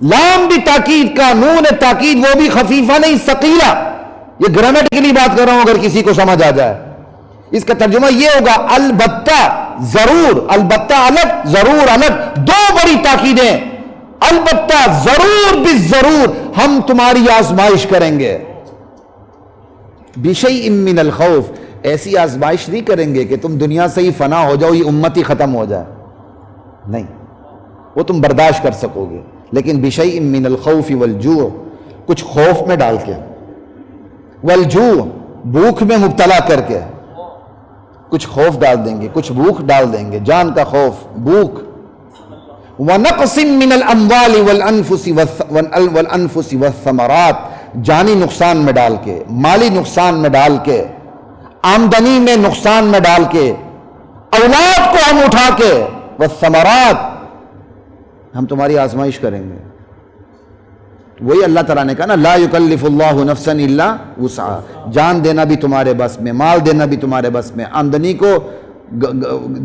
لام بھی تاکید کا، نون تاکید وہ بھی خفیفہ نہیں ثقیلہ، یہ گرامیٹیکلی بات کر رہا ہوں اگر کسی کو سمجھ آ جائے. اس کا ترجمہ یہ ہوگا البتہ ضرور، البتہ الگ، ضرور الگ، دو بڑی تاکیدیں. البتہ ضرور بالضرور ہم تمہاری آزمائش کریں گے. بشیء من الخوف، ایسی آزمائش نہیں کریں گے کہ تم دنیا سے ہی فنا ہو جاؤ، یہ امت ہی ختم ہو جائے، نہیں، وہ تم برداشت کر سکو گے. لیکن بشیء من الخوف والجوع، کچھ خوف میں ڈال کے، والجوع، بھوک میں مبتلا کر کے، کچھ خوف ڈال دیں گے، کچھ بھوک ڈال دیں گے، جان کا خوف، بھوک. وَنَقْصٍ مِّنَ الْأَمْوَالِ وَالْأَنفُسِ وَالثَّمَرَاتِ، جانی نقصان میں ڈال کے، مالی نقصان میں ڈال کے، آمدنی میں نقصان میں ڈال کے، اولاد کو ہم اٹھا کے، والثمرات، ہم تمہاری آزمائش کریں گے. وہی اللہ تعالیٰ نے کہا نا، لا یکلف اللہ نفسا الا وسعها، جان دینا بھی تمہارے بس میں، مال دینا بھی تمہارے بس میں، آمدنی کو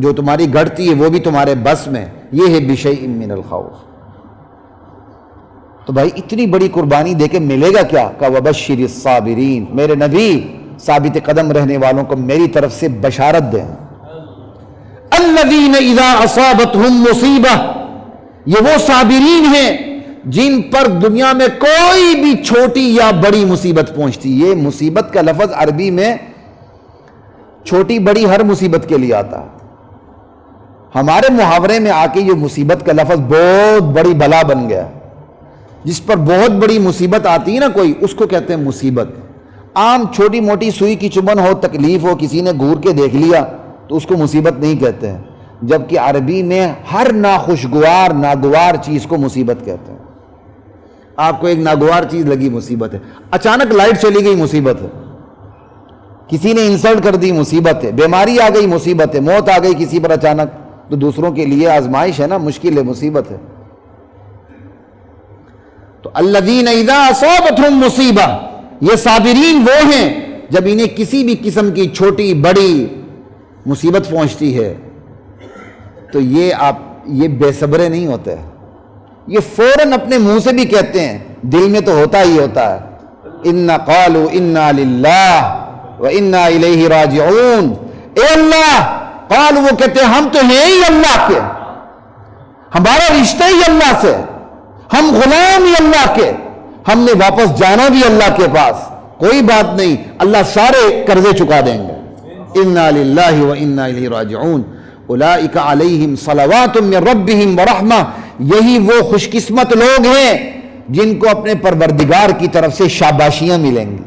جو تمہاری گھٹتی ہے وہ بھی تمہارے بس میں. یہ ہے بشیء من الخوف. تو بھائی اتنی بڑی قربانی دے کے ملے گا کیا؟ کہ وبشر الصابرین، میرے نبی ثابت قدم رہنے والوں کو میری طرف سے بشارت دیں. الذین اذا اصابتهم مصیبہ، یہ وہ صابرین ہیں جن پر دنیا میں کوئی بھی چھوٹی یا بڑی مصیبت پہنچتی. یہ مصیبت کا لفظ عربی میں چھوٹی بڑی ہر مصیبت کے لیے آتا ہے. ہمارے محاورے میں آ کے یہ مصیبت کا لفظ بہت بڑی بلا بن گیا. جس پر بہت بڑی مصیبت آتی ہے نا کوئی، اس کو کہتے ہیں مصیبت. عام چھوٹی موٹی سوئی کی چبھن ہو، تکلیف ہو، کسی نے گور کے دیکھ لیا تو اس کو مصیبت نہیں کہتے ہیں. جبکہ عربی میں ہر ناخوشگوار ناگوار چیز کو مصیبت کہتے ہیں. آپ کو ایک ناگوار چیز لگی، مصیبت ہے. اچانک لائٹ چلی گئی، مصیبت ہے. کسی نے انسلٹ کر دی، مصیبت ہے. بیماری آ گئی، مصیبت ہے. موت آ گئی کسی پر اچانک، تو دوسروں کے لیے آزمائش ہے نا، مشکل ہے، مصیبت ہے. تو الذین اذا اصابتهم مصیبہ، یہ صابرین وہ ہیں جب انہیں کسی بھی قسم کی چھوٹی بڑی مصیبت پہنچتی ہے تو یہ بے صبرے نہیں ہوتے، یہ فوراً اپنے منہ سے بھی کہتے ہیں، دل میں تو ہوتا ہی ہوتا ہے. اِنَّ قَالُوا اِنَّا لِلَّهِ وَإِنَّا إِلَيْهِ رَاجِعُونَ. اے اللہ، قالوا، وہ کہتے ہیں ہم تو ہیں ہی اللہ کے، ہمارا رشتہ ہی اللہ سے، ہم غلام ہی اللہ کے، ہم نے واپس جانا بھی اللہ کے پاس. کوئی بات نہیں، اللہ سارے قرضے چکا دیں گے. اِنَّا لِلَّهِ وَإِنَّا إِلَيْهِ رَاجِعُونَ. اولئک علیہم صلوات من ربہم ورحمہ، یہی وہ خوش قسمت لوگ ہیں جن کو اپنے پروردگار کی طرف سے شاباشیاں ملیں گی.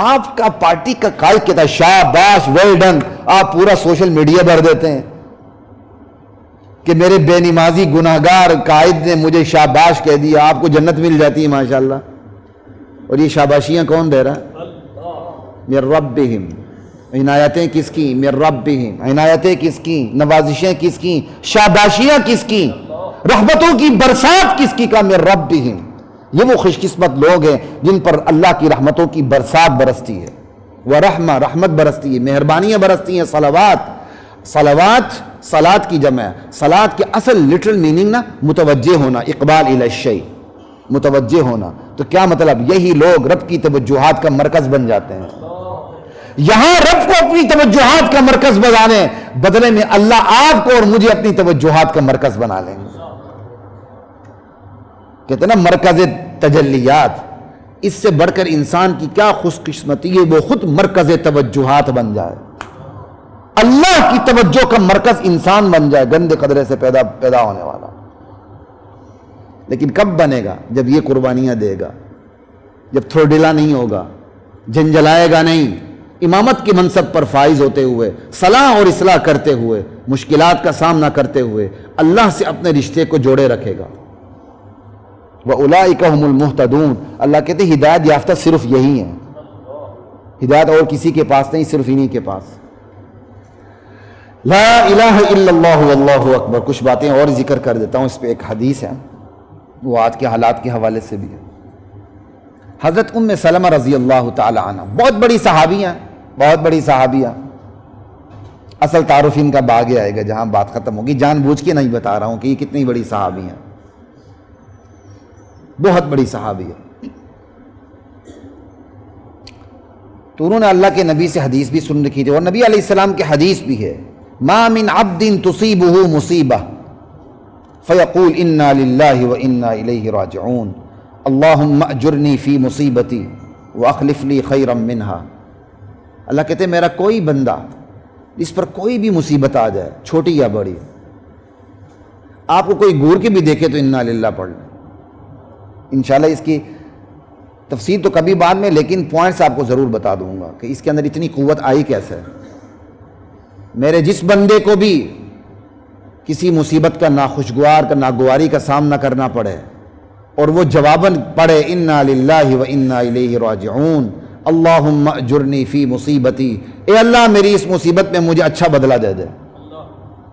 آپ کا پارٹی کا قائد کہتا ہے شاباش، ویل ڈن، آپ پورا سوشل میڈیا بھر دیتے ہیں کہ میرے بے نمازی گناہگار قائد نے مجھے شاباش کہہ دیا، آپ کو جنت مل جاتی ہے ماشاءاللہ. اور یہ شاباشیاں کون دے رہا ہے؟ من ربہم. عنایتیں کس کی؟ من ربہم. عنایتیں کس کی؟ نوازشیں کس کی؟ شاباشیاں کس کی؟ رحمتوں کی برسات کس کی؟ کا من ربہم. یہ وہ خوش قسمت لوگ ہیں جن پر اللہ کی رحمتوں کی برسات برستی ہے. ورحمہ، رحمت برستی ہے، مہربانیاں برستی ہیں. صلوات صلات کی جمع ہے. صلات کے اصل لٹرل میننگ نا متوجہ ہونا، اقبال الی الشیء، متوجہ ہونا. تو کیا مطلب؟ یہی لوگ رب کی توجہات کا مرکز بن جاتے ہیں. یہاں رب کو اپنی توجہات کا مرکز بنانے، بدلے میں اللہ آپ کو اور مجھے اپنی توجہات کا مرکز بنا لیں گے. کہتے ہیں نا مرکز تجلیات. اس سے بڑھ کر انسان کی کیا خوش قسمتی ہے، وہ خود مرکز توجہات بن جائے، اللہ کی توجہ کا مرکز انسان بن جائے، گندے قدرے سے پیدا ہونے والا. لیکن کب بنے گا؟ جب یہ قربانیاں دے گا، جب تھوڑلا نہیں ہوگا، جھنجھلائے گا نہیں، امامت کے منصب پر فائز ہوتے ہوئے، صلاح اور اصلاح کرتے ہوئے، مشکلات کا سامنا کرتے ہوئے اللہ سے اپنے رشتے کو جوڑے رکھے گا. وَأُولَئِكَ هُمُ الْمُهْتَدُونَ. اللہ کہتے ہیں ہدایت یافتہ صرف یہی ہیں، ہدایت اور کسی کے پاس نہیں، صرف انہی کے پاس. لا الہ الا اللہ واللہ اکبر. کچھ باتیں اور ذکر کر دیتا ہوں، اس پہ ایک حدیث ہے، وہ آج کے حالات کے حوالے سے بھی ہے. حضرت ام سلمہ رضی اللہ تعالی عنہ بہت بڑی صحابیہ، بہت بڑی صحابیہ. اصل تعارف ان کا باغ آئے گا جہاں بات ختم ہوگی. جان بوجھ کے نہیں بتا رہا ہوں کہ یہ کتنی بڑی صحابی ہیں، بہت بڑی صحابی ہے. تو انہوں نے اللہ کے نبی سے حدیث بھی سن رکھی تھی، اور نبی علیہ السلام کی حدیث بھی ہے، ما من عبد تصیبہ مصیبہ فیقول انا للہ و انا الیہ راجعون اللہم اجرنی فی مصیبتی واخلف لی خیرا منہا۔ اللہ کہتے ہیں میرا کوئی بندہ جس پر کوئی بھی مصیبت آ جائے، چھوٹی یا بڑی، آپ کو کوئی گور کے بھی دیکھے تو انا للہ پڑھ لیں۔ انشاءاللہ اس کی تفسیر تو کبھی بعد میں، لیکن پوائنٹس آپ کو ضرور بتا دوں گا کہ اس کے اندر اتنی قوت آئی کیسے ہے۔ میرے جس بندے کو بھی کسی مصیبت کا، ناخوشگوار کا، ناگواری کا سامنا کرنا پڑے، اور وہ جواباً پڑھے انا للہ و انا الیہ راجعون اللہم اجرنی فی مصیبتی، اے اللہ میری اس مصیبت میں مجھے اچھا بدلہ دے دے،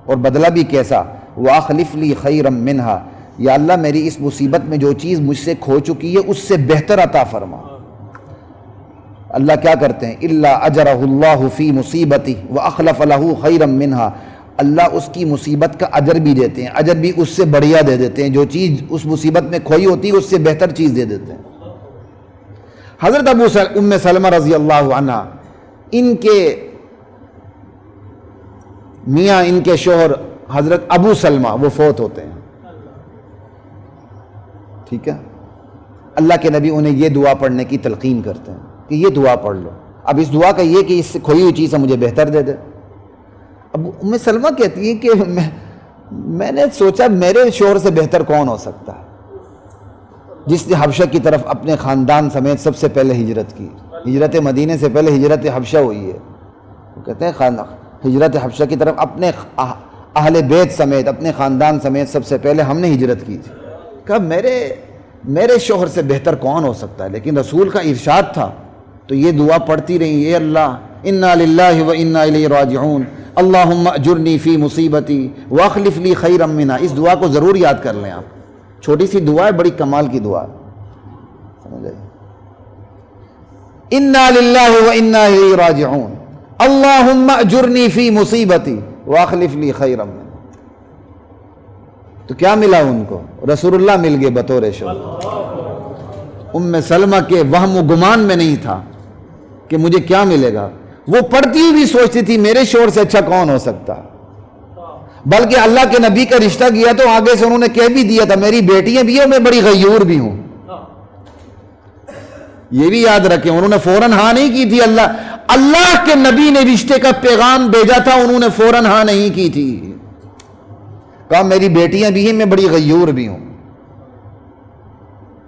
اور بدلہ بھی کیسا، واخلف لی خیرا منہا، یا اللہ میری اس مصیبت میں جو چیز مجھ سے کھو چکی ہے اس سے بہتر عطا فرما۔ اللہ کیا کرتے ہیں، الا اجرہ اللہ فی مصیبتی واخلف لہ خیرا منہا، اللہ اس کی مصیبت کا اجر بھی دیتے ہیں، اجر بھی اس سے بڑھیا دے دیتے ہیں، جو چیز اس مصیبت میں کھوئی ہوتی ہے اس سے بہتر چیز دے دیتے ہیں۔ حضرت ام سلمہ رضی اللہ عنہ، ان کے میاں، ان کے شوہر حضرت ابو سلمہ وہ فوت ہوتے ہیں، ٹھیک ہے، اللہ کے نبی انہیں یہ دعا پڑھنے کی تلقین کرتے ہیں کہ یہ دعا پڑھ لو، اب اس دعا کا یہ کہ اس سے کھوئی ہوئی چیز مجھے بہتر دے دے۔ اب ام سلمہ کہتی ہیں کہ میں نے سوچا میرے شوہر سے بہتر کون ہو سکتا ہے، جس نے حبشہ کی طرف اپنے خاندان سمیت سب سے پہلے ہجرت کی، ہجرت مدینے سے پہلے ہجرت حبشہ ہوئی ہے، وہ کہتے ہیں ہجرت حبشہ کی طرف اپنے اہل بیت سمیت، اپنے خاندان سمیت سب سے پہلے ہم نے ہجرت کی تھی۔ کہا میرے شوہر سے بہتر کون ہو سکتا ہے، لیکن رسول کا ارشاد تھا تو یہ دعا پڑھتی رہی، اے اللہ انا للہ و انا الیہ راجعون اللہم اجرنی فی مصیبتی واخلف لی خیرا منہا۔ اس دعا کو ضرور یاد کر لیں آپ، چھوٹی سی دعا ہے، بڑی کمال کی دعا ہے، سمجھ گئے، انا للہ و انا الیہ راجعون اللہم اجرنی فی مصیبتی واخلف لی خیرا منہا۔ تو کیا ملا ان کو، رسول اللہ مل گئے بطور شوہر۔ ام سلمہ کے وہم و گمان میں نہیں تھا کہ مجھے کیا ملے گا، وہ پڑھتی ہوئی سوچتی تھی میرے شوہر سے اچھا کون ہو سکتا، بلکہ اللہ کے نبی کا رشتہ کیا تو آگے سے انہوں نے کہہ بھی دیا تھا میری بیٹیاں بھی ہیں، میں بڑی غیور بھی ہوں، یہ بھی یاد رکھیں، انہوں نے فوراً ہاں نہیں کی تھی، اللہ کے نبی نے رشتے کا پیغام بھیجا تھا، انہوں نے فوراً ہاں نہیں کی تھی، کہا میری بیٹیاں بھی ہیں، میں بڑی غیور بھی ہوں۔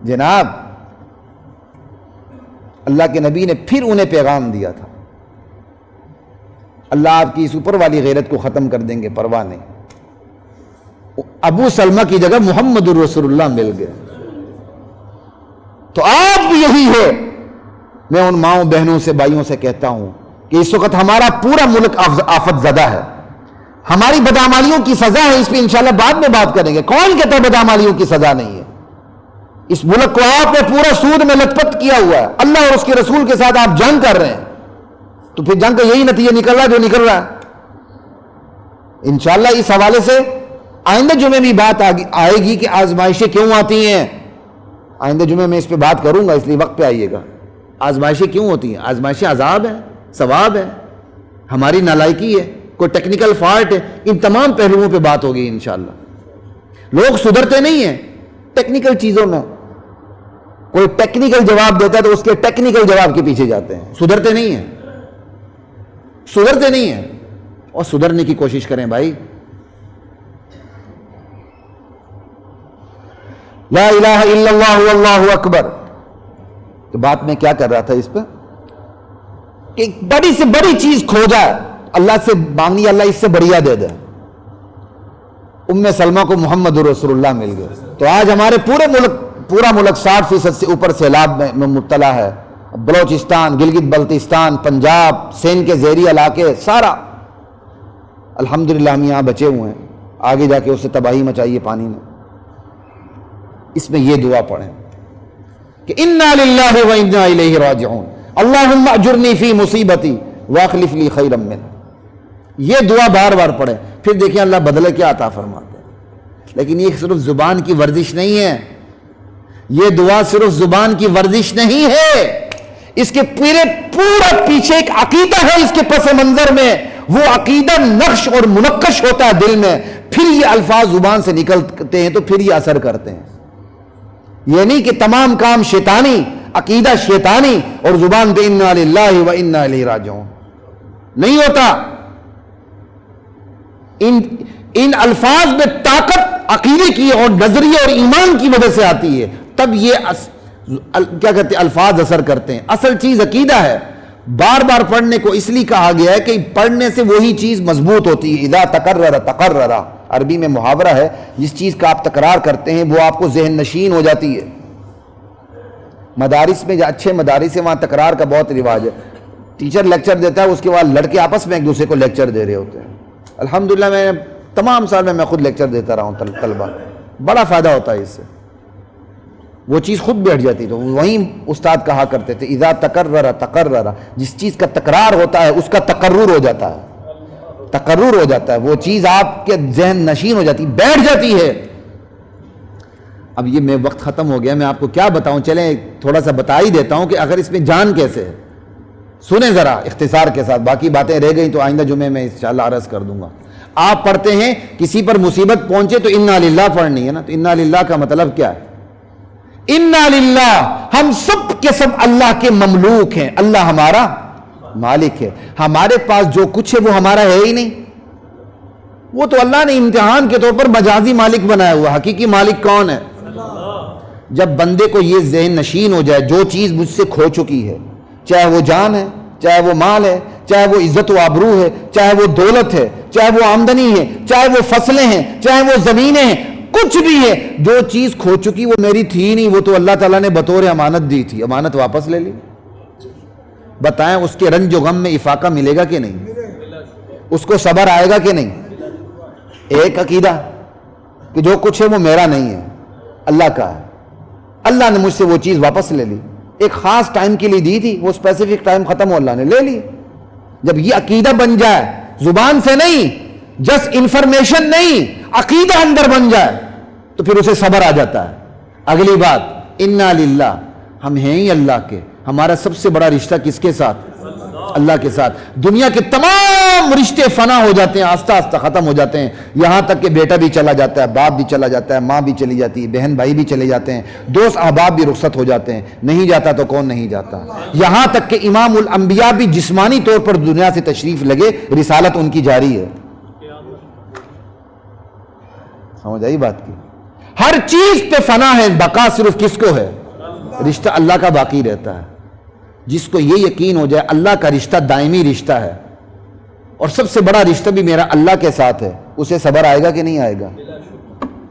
جناب اللہ کے نبی نے پھر انہیں پیغام دیا تھا، اللہ آپ کی اس اوپر والی غیرت کو ختم کر دیں گے، پرواہ نہیں۔ ابو سلمہ کی جگہ محمد الرسول اللہ مل گئے۔ تو آپ بھی یہی ہے، میں ان ماؤں بہنوں سے، بھائیوں سے کہتا ہوں کہ اس وقت ہمارا پورا ملک آفت زدہ ہے، ہماری بدعمالیوں کی سزا ہے، اس پہ انشاءاللہ بعد میں بات کریں گے، کون کہتا ہے بدعمالیوں کی سزا نہیں ہے؟ اس ملک کو آپ نے پورا سود میں لت پت کیا ہوا ہے، اللہ اور اس کے رسول کے ساتھ آپ جنگ کر رہے ہیں، تو پھر جنگ کا یہی نتیجہ نکل رہا ہے جو نکل رہا ہے۔ انشاءاللہ اس حوالے سے آئندہ جمعے بھی بات آئے گی کہ آزمائشیں کیوں آتی ہیں، آئندہ جمعے میں اس پہ بات کروں گا، اس لیے وقت پہ آئیے گا۔ آزمائشیں کیوں ہوتی ہیں؟ آزمائشیں عذاب ہیں، ثواب ہے، ہماری نالائکی ہے، کوئی ٹیکنیکل فالٹ ہے، ان تمام پہلوؤں پہ بات ہوگی انشاءاللہ۔ لوگ سدھرتے نہیں ہیں ٹیکنیکل چیزوں میں، کوئی ٹیکنیکل جواب دیتا ہے تو اس کے ٹیکنیکل جواب کے پیچھے جاتے ہیں، سدھرتے نہیں ہیں، سدھرتے نہیں ہیں، اور سدھرنے کی کوشش کریں بھائی۔ لا الہ الا اللہ واللہ اکبر۔ تو بات میں کیا کر رہا تھا اس پہ کہ بڑی سے بڑی چیز کھو جائے، اللہ سے مانگنی اللہ اس سے بڑھیا دے دے۔ ام سلمہ کو محمد رسول اللہ مل گئے، تو آج ہمارے پورا ملک 60% سے اوپر سیلاب میں مبتلا ہے، بلوچستان، گلگت بلتستان، پنجاب، سندھ کے زیری علاقے، سارا الحمدللہ ہم یہاں بچے ہوئے ہیں، آگے جا کے اس سے تباہی مچائیے پانی نے۔ اس میں یہ دعا پڑھیں کہ انا للہ و انا الیہ راجعون اللہم اجرنی فی مصیبتی واخلف لی خیرا منہا۔ یہ دعا بار بار پڑھیں، پھر دیکھیں اللہ بدلے کیا عطا فرماتا ہے۔ لیکن یہ صرف زبان کی ورزش نہیں ہے، یہ دعا صرف زبان کی ورزش نہیں ہے، اس کے پورا پیچھے ایک عقیدہ ہے اس کے پس منظر میں، وہ عقیدہ نقش اور منقش ہوتا ہے دل میں، پھر یہ الفاظ زبان سے نکلتے ہیں تو پھر یہ اثر کرتے ہیں۔ یہ نہیں کہ تمام کام شیطانی، عقیدہ شیطانی اور زبان پہ انا للہ و انا الیہ راجعون، نہیں ہوتا۔ ان الفاظ میں طاقت عقیدے کی اور نظریے اور ایمان کی وجہ سے آتی ہے، تب یہ کیا کہتے ہیں الفاظ اثر کرتے ہیں۔ اصل چیز عقیدہ ہے۔ بار بار پڑھنے کو اس لیے کہا گیا ہے کہ پڑھنے سے وہی چیز مضبوط ہوتی ہے۔ اذا تکرر تقرر، عربی میں محاورہ ہے، جس چیز کا آپ تکرار کرتے ہیں وہ آپ کو ذہن نشین ہو جاتی ہے۔ مدارس میں جو اچھے مدارس ہیں وہاں تکرار کا بہت رواج ہے۔ ٹیچر لیکچر دیتا ہے، اس کے بعد لڑکے آپس میں ایک دوسرے کو لیکچر دے رہے ہوتے ہیں۔ الحمدللہ میں تمام سال میں خود لیکچر دیتا رہا ہوں طلبہ، بڑا فائدہ ہوتا ہے اس سے، وہ چیز خود بیٹھ جاتی۔ تو وہیں استاد کہا کرتے تھے اذا تکرر تقرر، جس چیز کا تکرار ہوتا ہے اس کا تقرر ہو جاتا ہے، تقرر ہو جاتا ہے، وہ چیز آپ کے ذہن نشین ہو جاتی، بیٹھ جاتی ہے۔ اب یہ میں وقت ختم ہو گیا، میں آپ کو کیا بتاؤں، چلیں تھوڑا سا بتا ہی دیتا ہوں کہ اگر اس میں جان کیسے ہے، سنیں ذرا اختصار کے ساتھ، باقی باتیں رہ گئیں تو آئندہ جمعے میں انشاءاللہ عرض کر دوں گا۔ آپ پڑھتے ہیں کسی پر مصیبت پہنچے تو انا للہ پڑھنی ہے نا، تو انا للہ کا مطلب کیا ہے؟ انا للہ، ہم سب کے سب اللہ کے مملوک ہیں، اللہ ہمارا مالک ہے، ہمارے پاس جو کچھ ہے وہ ہمارا ہے ہی نہیں، وہ تو اللہ نے امتحان کے طور پر مجازی مالک بنایا ہوا، حقیقی مالک کون ہے؟ جب بندے کو یہ ذہن نشین ہو جائے جو چیز مجھ سے کھو چکی ہے، چاہے وہ جان ہے، چاہے وہ مال ہے، چاہے وہ عزت و آبرو ہے، چاہے وہ دولت ہے، چاہے وہ آمدنی ہے، چاہے وہ فصلیں ہیں، چاہے وہ زمینیں ہیں، کچھ بھی ہے، جو چیز کھو چکی وہ میری تھی نہیں، وہ تو اللہ تعالیٰ نے بطور امانت دی تھی، امانت واپس لے لی۔ بتائیں اس کے رنج و غم میں افاقہ ملے گا کہ نہیں؟ اس کو صبر آئے گا کہ نہیں؟ ایک عقیدہ کہ جو کچھ ہے وہ میرا نہیں ہے، اللہ کا ہے، اللہ نے مجھ سے وہ چیز واپس لے لی، ایک خاص ٹائم کے لیے دی تھی، وہ اسپیسیفک ٹائم ختم ہو، اللہ نے لے لی۔ جب یہ عقیدہ بن جائے، زبان سے نہیں، جس انفارمیشن نہیں، عقیدہ اندر بن جائے تو پھر اسے صبر آ جاتا ہے۔ اگلی بات، انا للہ، ہم ہیں ہی اللہ کے، ہمارا سب سے بڑا رشتہ کس کے ساتھ؟ اللہ کے ساتھ۔ دنیا کے تمام رشتے فنا ہو جاتے ہیں، آہستہ آہستہ ختم ہو جاتے ہیں، یہاں تک کہ بیٹا بھی چلا جاتا ہے، باپ بھی چلا جاتا ہے، ماں بھی چلی جاتی ہے، بہن بھائی بھی چلے جاتے ہیں، دوست احباب بھی رخصت ہو جاتے ہیں، نہیں جاتا تو کون نہیں جاتا، یہاں تک کہ امام الانبیاء بھی جسمانی طور پر دنیا سے تشریف لگے، رسالت ان کی جاری ہے۔ سمجھ آئی بات کی؟ ہر چیز پہ فنا ہے، بقا صرف کس کو ہے؟ رشتہ اللہ کا باقی رہتا ہے۔ جس کو یہ یقین ہو جائے اللہ کا رشتہ دائمی رشتہ ہے اور سب سے بڑا رشتہ بھی میرا اللہ کے ساتھ ہے، اسے صبر آئے گا کہ نہیں آئے گا؟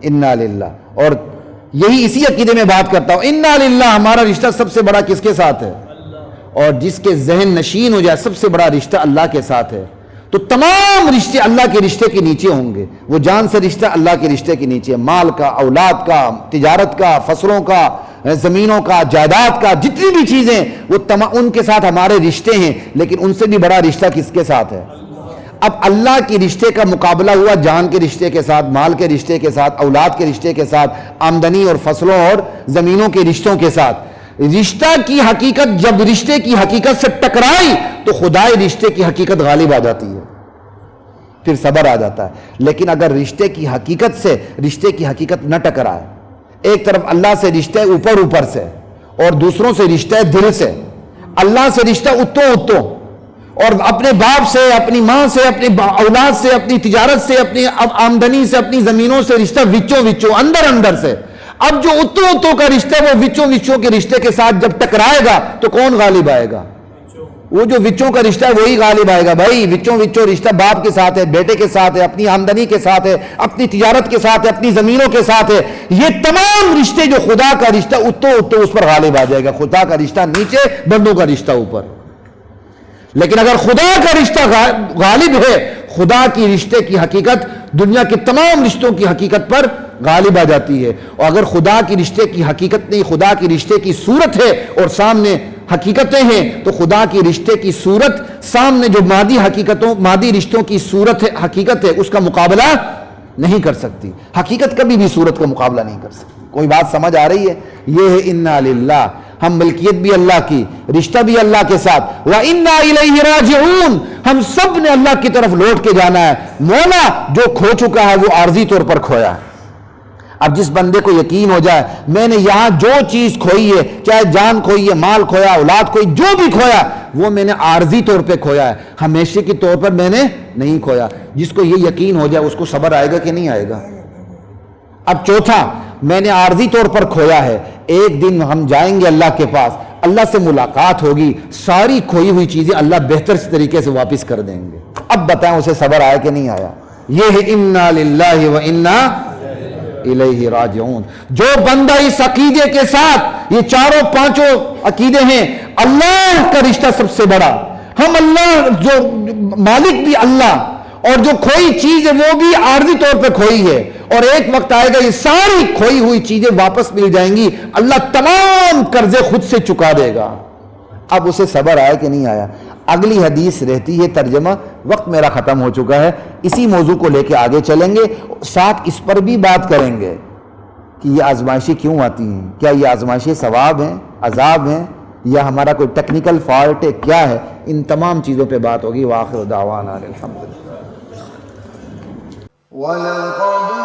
انا للہ۔ اور یہی اسی عقیدے میں بات کرتا ہوں، انا للہ، ہمارا رشتہ سب سے بڑا کس کے ساتھ ہے؟ اور جس کے ذہن نشین ہو جائے سب سے بڑا رشتہ اللہ کے ساتھ ہے، تو تمام رشتے اللہ کے رشتے کے نیچے ہوں گے۔ وہ جان سے رشتہ اللہ کے رشتے کے نیچے، مال کا، اولاد کا، تجارت کا، فصلوں کا، زمینوں کا، جائیداد کا، جتنی بھی چیزیں وہ ان کے ساتھ ہمارے رشتے ہیں، لیکن ان سے بھی بڑا رشتہ کس کے ساتھ ہے؟ اب اللہ کی رشتے کا مقابلہ ہوا جان کے رشتے کے ساتھ، مال کے رشتے کے ساتھ، اولاد کے رشتے کے ساتھ، آمدنی اور فصلوں اور زمینوں کے رشتوں کے ساتھ۔ رشتہ کی حقیقت جب رشتے کی حقیقت سے ٹکرائی تو خدائے رشتے کی حقیقت غالب آ جاتی ہے، پھر صبر آ جاتا ہے۔ لیکن اگر رشتے کی حقیقت سے رشتے کی حقیقت نہ ٹکرائے، ایک طرف اللہ سے رشتہ اوپر سے اور دوسروں سے رشتہ دل سے، اللہ سے رشتہ اتوں اور اپنے باپ سے، اپنی ماں سے، اپنی اولاد سے، اپنی تجارت سے، اپنی آمدنی سے، اپنی زمینوں سے رشتہ وچوں اندر سے۔ اب جو اتوں کا رشتہ وہ وچوں کے رشتے کے ساتھ جب ٹکرائے گا تو کون غالب آئے گا؟ وہ جو وچوں کا رشتہ ہے وہی غالب آئے گا۔ بھائی وچوں رشتہ باپ کے ساتھ ہے، بیٹے کے ساتھ ہے، اپنی آمدنی کے ساتھ ہے، اپنی تجارت کے ساتھ ہے، اپنی زمینوں کے ساتھ ہے، یہ تمام رشتے جو خدا کا رشتہ اتوں اس پر غالب آ جائے گا۔ خدا کا رشتہ نیچے، بندوں کا رشتہ اوپر۔ لیکن اگر خدا کا رشتہ غالب ہے، خدا کی رشتے کی حقیقت دنیا کے تمام رشتوں کی حقیقت پر غالب آ جاتی ہے۔ اور اگر خدا کی رشتے کی حقیقت نہیں، خدا کی رشتے کی صورت ہے اور سامنے حقیقتیں ہیں، تو خدا کی رشتے کی صورت سامنے جو مادی رشتوں کی صورت ہے، حقیقت ہے، اس کا مقابلہ نہیں کر سکتی۔ حقیقت کبھی بھی صورت کا مقابلہ نہیں کر سکتی۔ کوئی بات سمجھ آ رہی ہے؟ یہ ہے انا للہ، ہم ملکیت بھی اللہ کی، رشتہ بھی اللہ کے ساتھ، وَإِنَّا إِلَيْهِ رَاجِعُونَ، ہم سب نے اللہ کی طرف لوٹ کے جانا ہے۔ مولا جو کھو چکا ہے وہ عارضی طور پر کھویا ہے۔ اب جس بندے کو یقین ہو جائے میں نے یہاں جو چیز کھوئی ہے، چاہے جان کھوئی ہے، مال کھویا، اولاد کھوئی، جو بھی کھویا وہ میں نے عارضی طور پہ کھویا ہے، ہمیشہ کے طور پر میں نے نہیں کھویا۔ جس کو یہ یقین ہو جائے اس کو صبر آئے گا کہ نہیں آئے گا؟ اب چوتھا، میں نے عارضی طور پر کھویا ہے، ایک دن ہم جائیں گے اللہ کے پاس، اللہ سے ملاقات ہوگی، ساری کھوئی ہوئی چیزیں اللہ بہتر طریقے سے واپس کر دیں گے۔ اب بتائیں اسے صبر آیا کہ نہیں آیا؟ یہ ہے انا للہ و انا الیہ راجعون۔ جو بندہ اس عقیدے کے ساتھ، یہ چاروں پانچوں عقیدے ہیں، اللہ کا رشتہ سب سے بڑا، ہم اللہ، جو مالک بھی اللہ، اور جو کھوئی چیز ہے وہ بھی عارضی طور پہ کھوئی ہے، اور ایک وقت آئے گا یہ ساری کھوئی ہوئی چیزیں واپس مل جائیں گی، اللہ تمام قرضے خود سے چکا دے گا۔ اب اسے صبر آیا کہ نہیں آیا؟ اگلی حدیث رہتی ہے ترجمہ، وقت میرا ختم ہو چکا ہے، اسی موضوع کو لے کے آگے چلیں گے، ساتھ اس پر بھی بات کریں گے کہ یہ آزمائشیں کیوں آتی ہیں، کیا یہ آزمائشیں ثواب ہیں، عذاب ہیں، یا ہمارا کوئی ٹیکنیکل فالٹ ہے، کیا ہے، ان تمام چیزوں پہ بات ہوگی۔ وآخر دعوانا الحمدللہ۔ وَلَقَدْ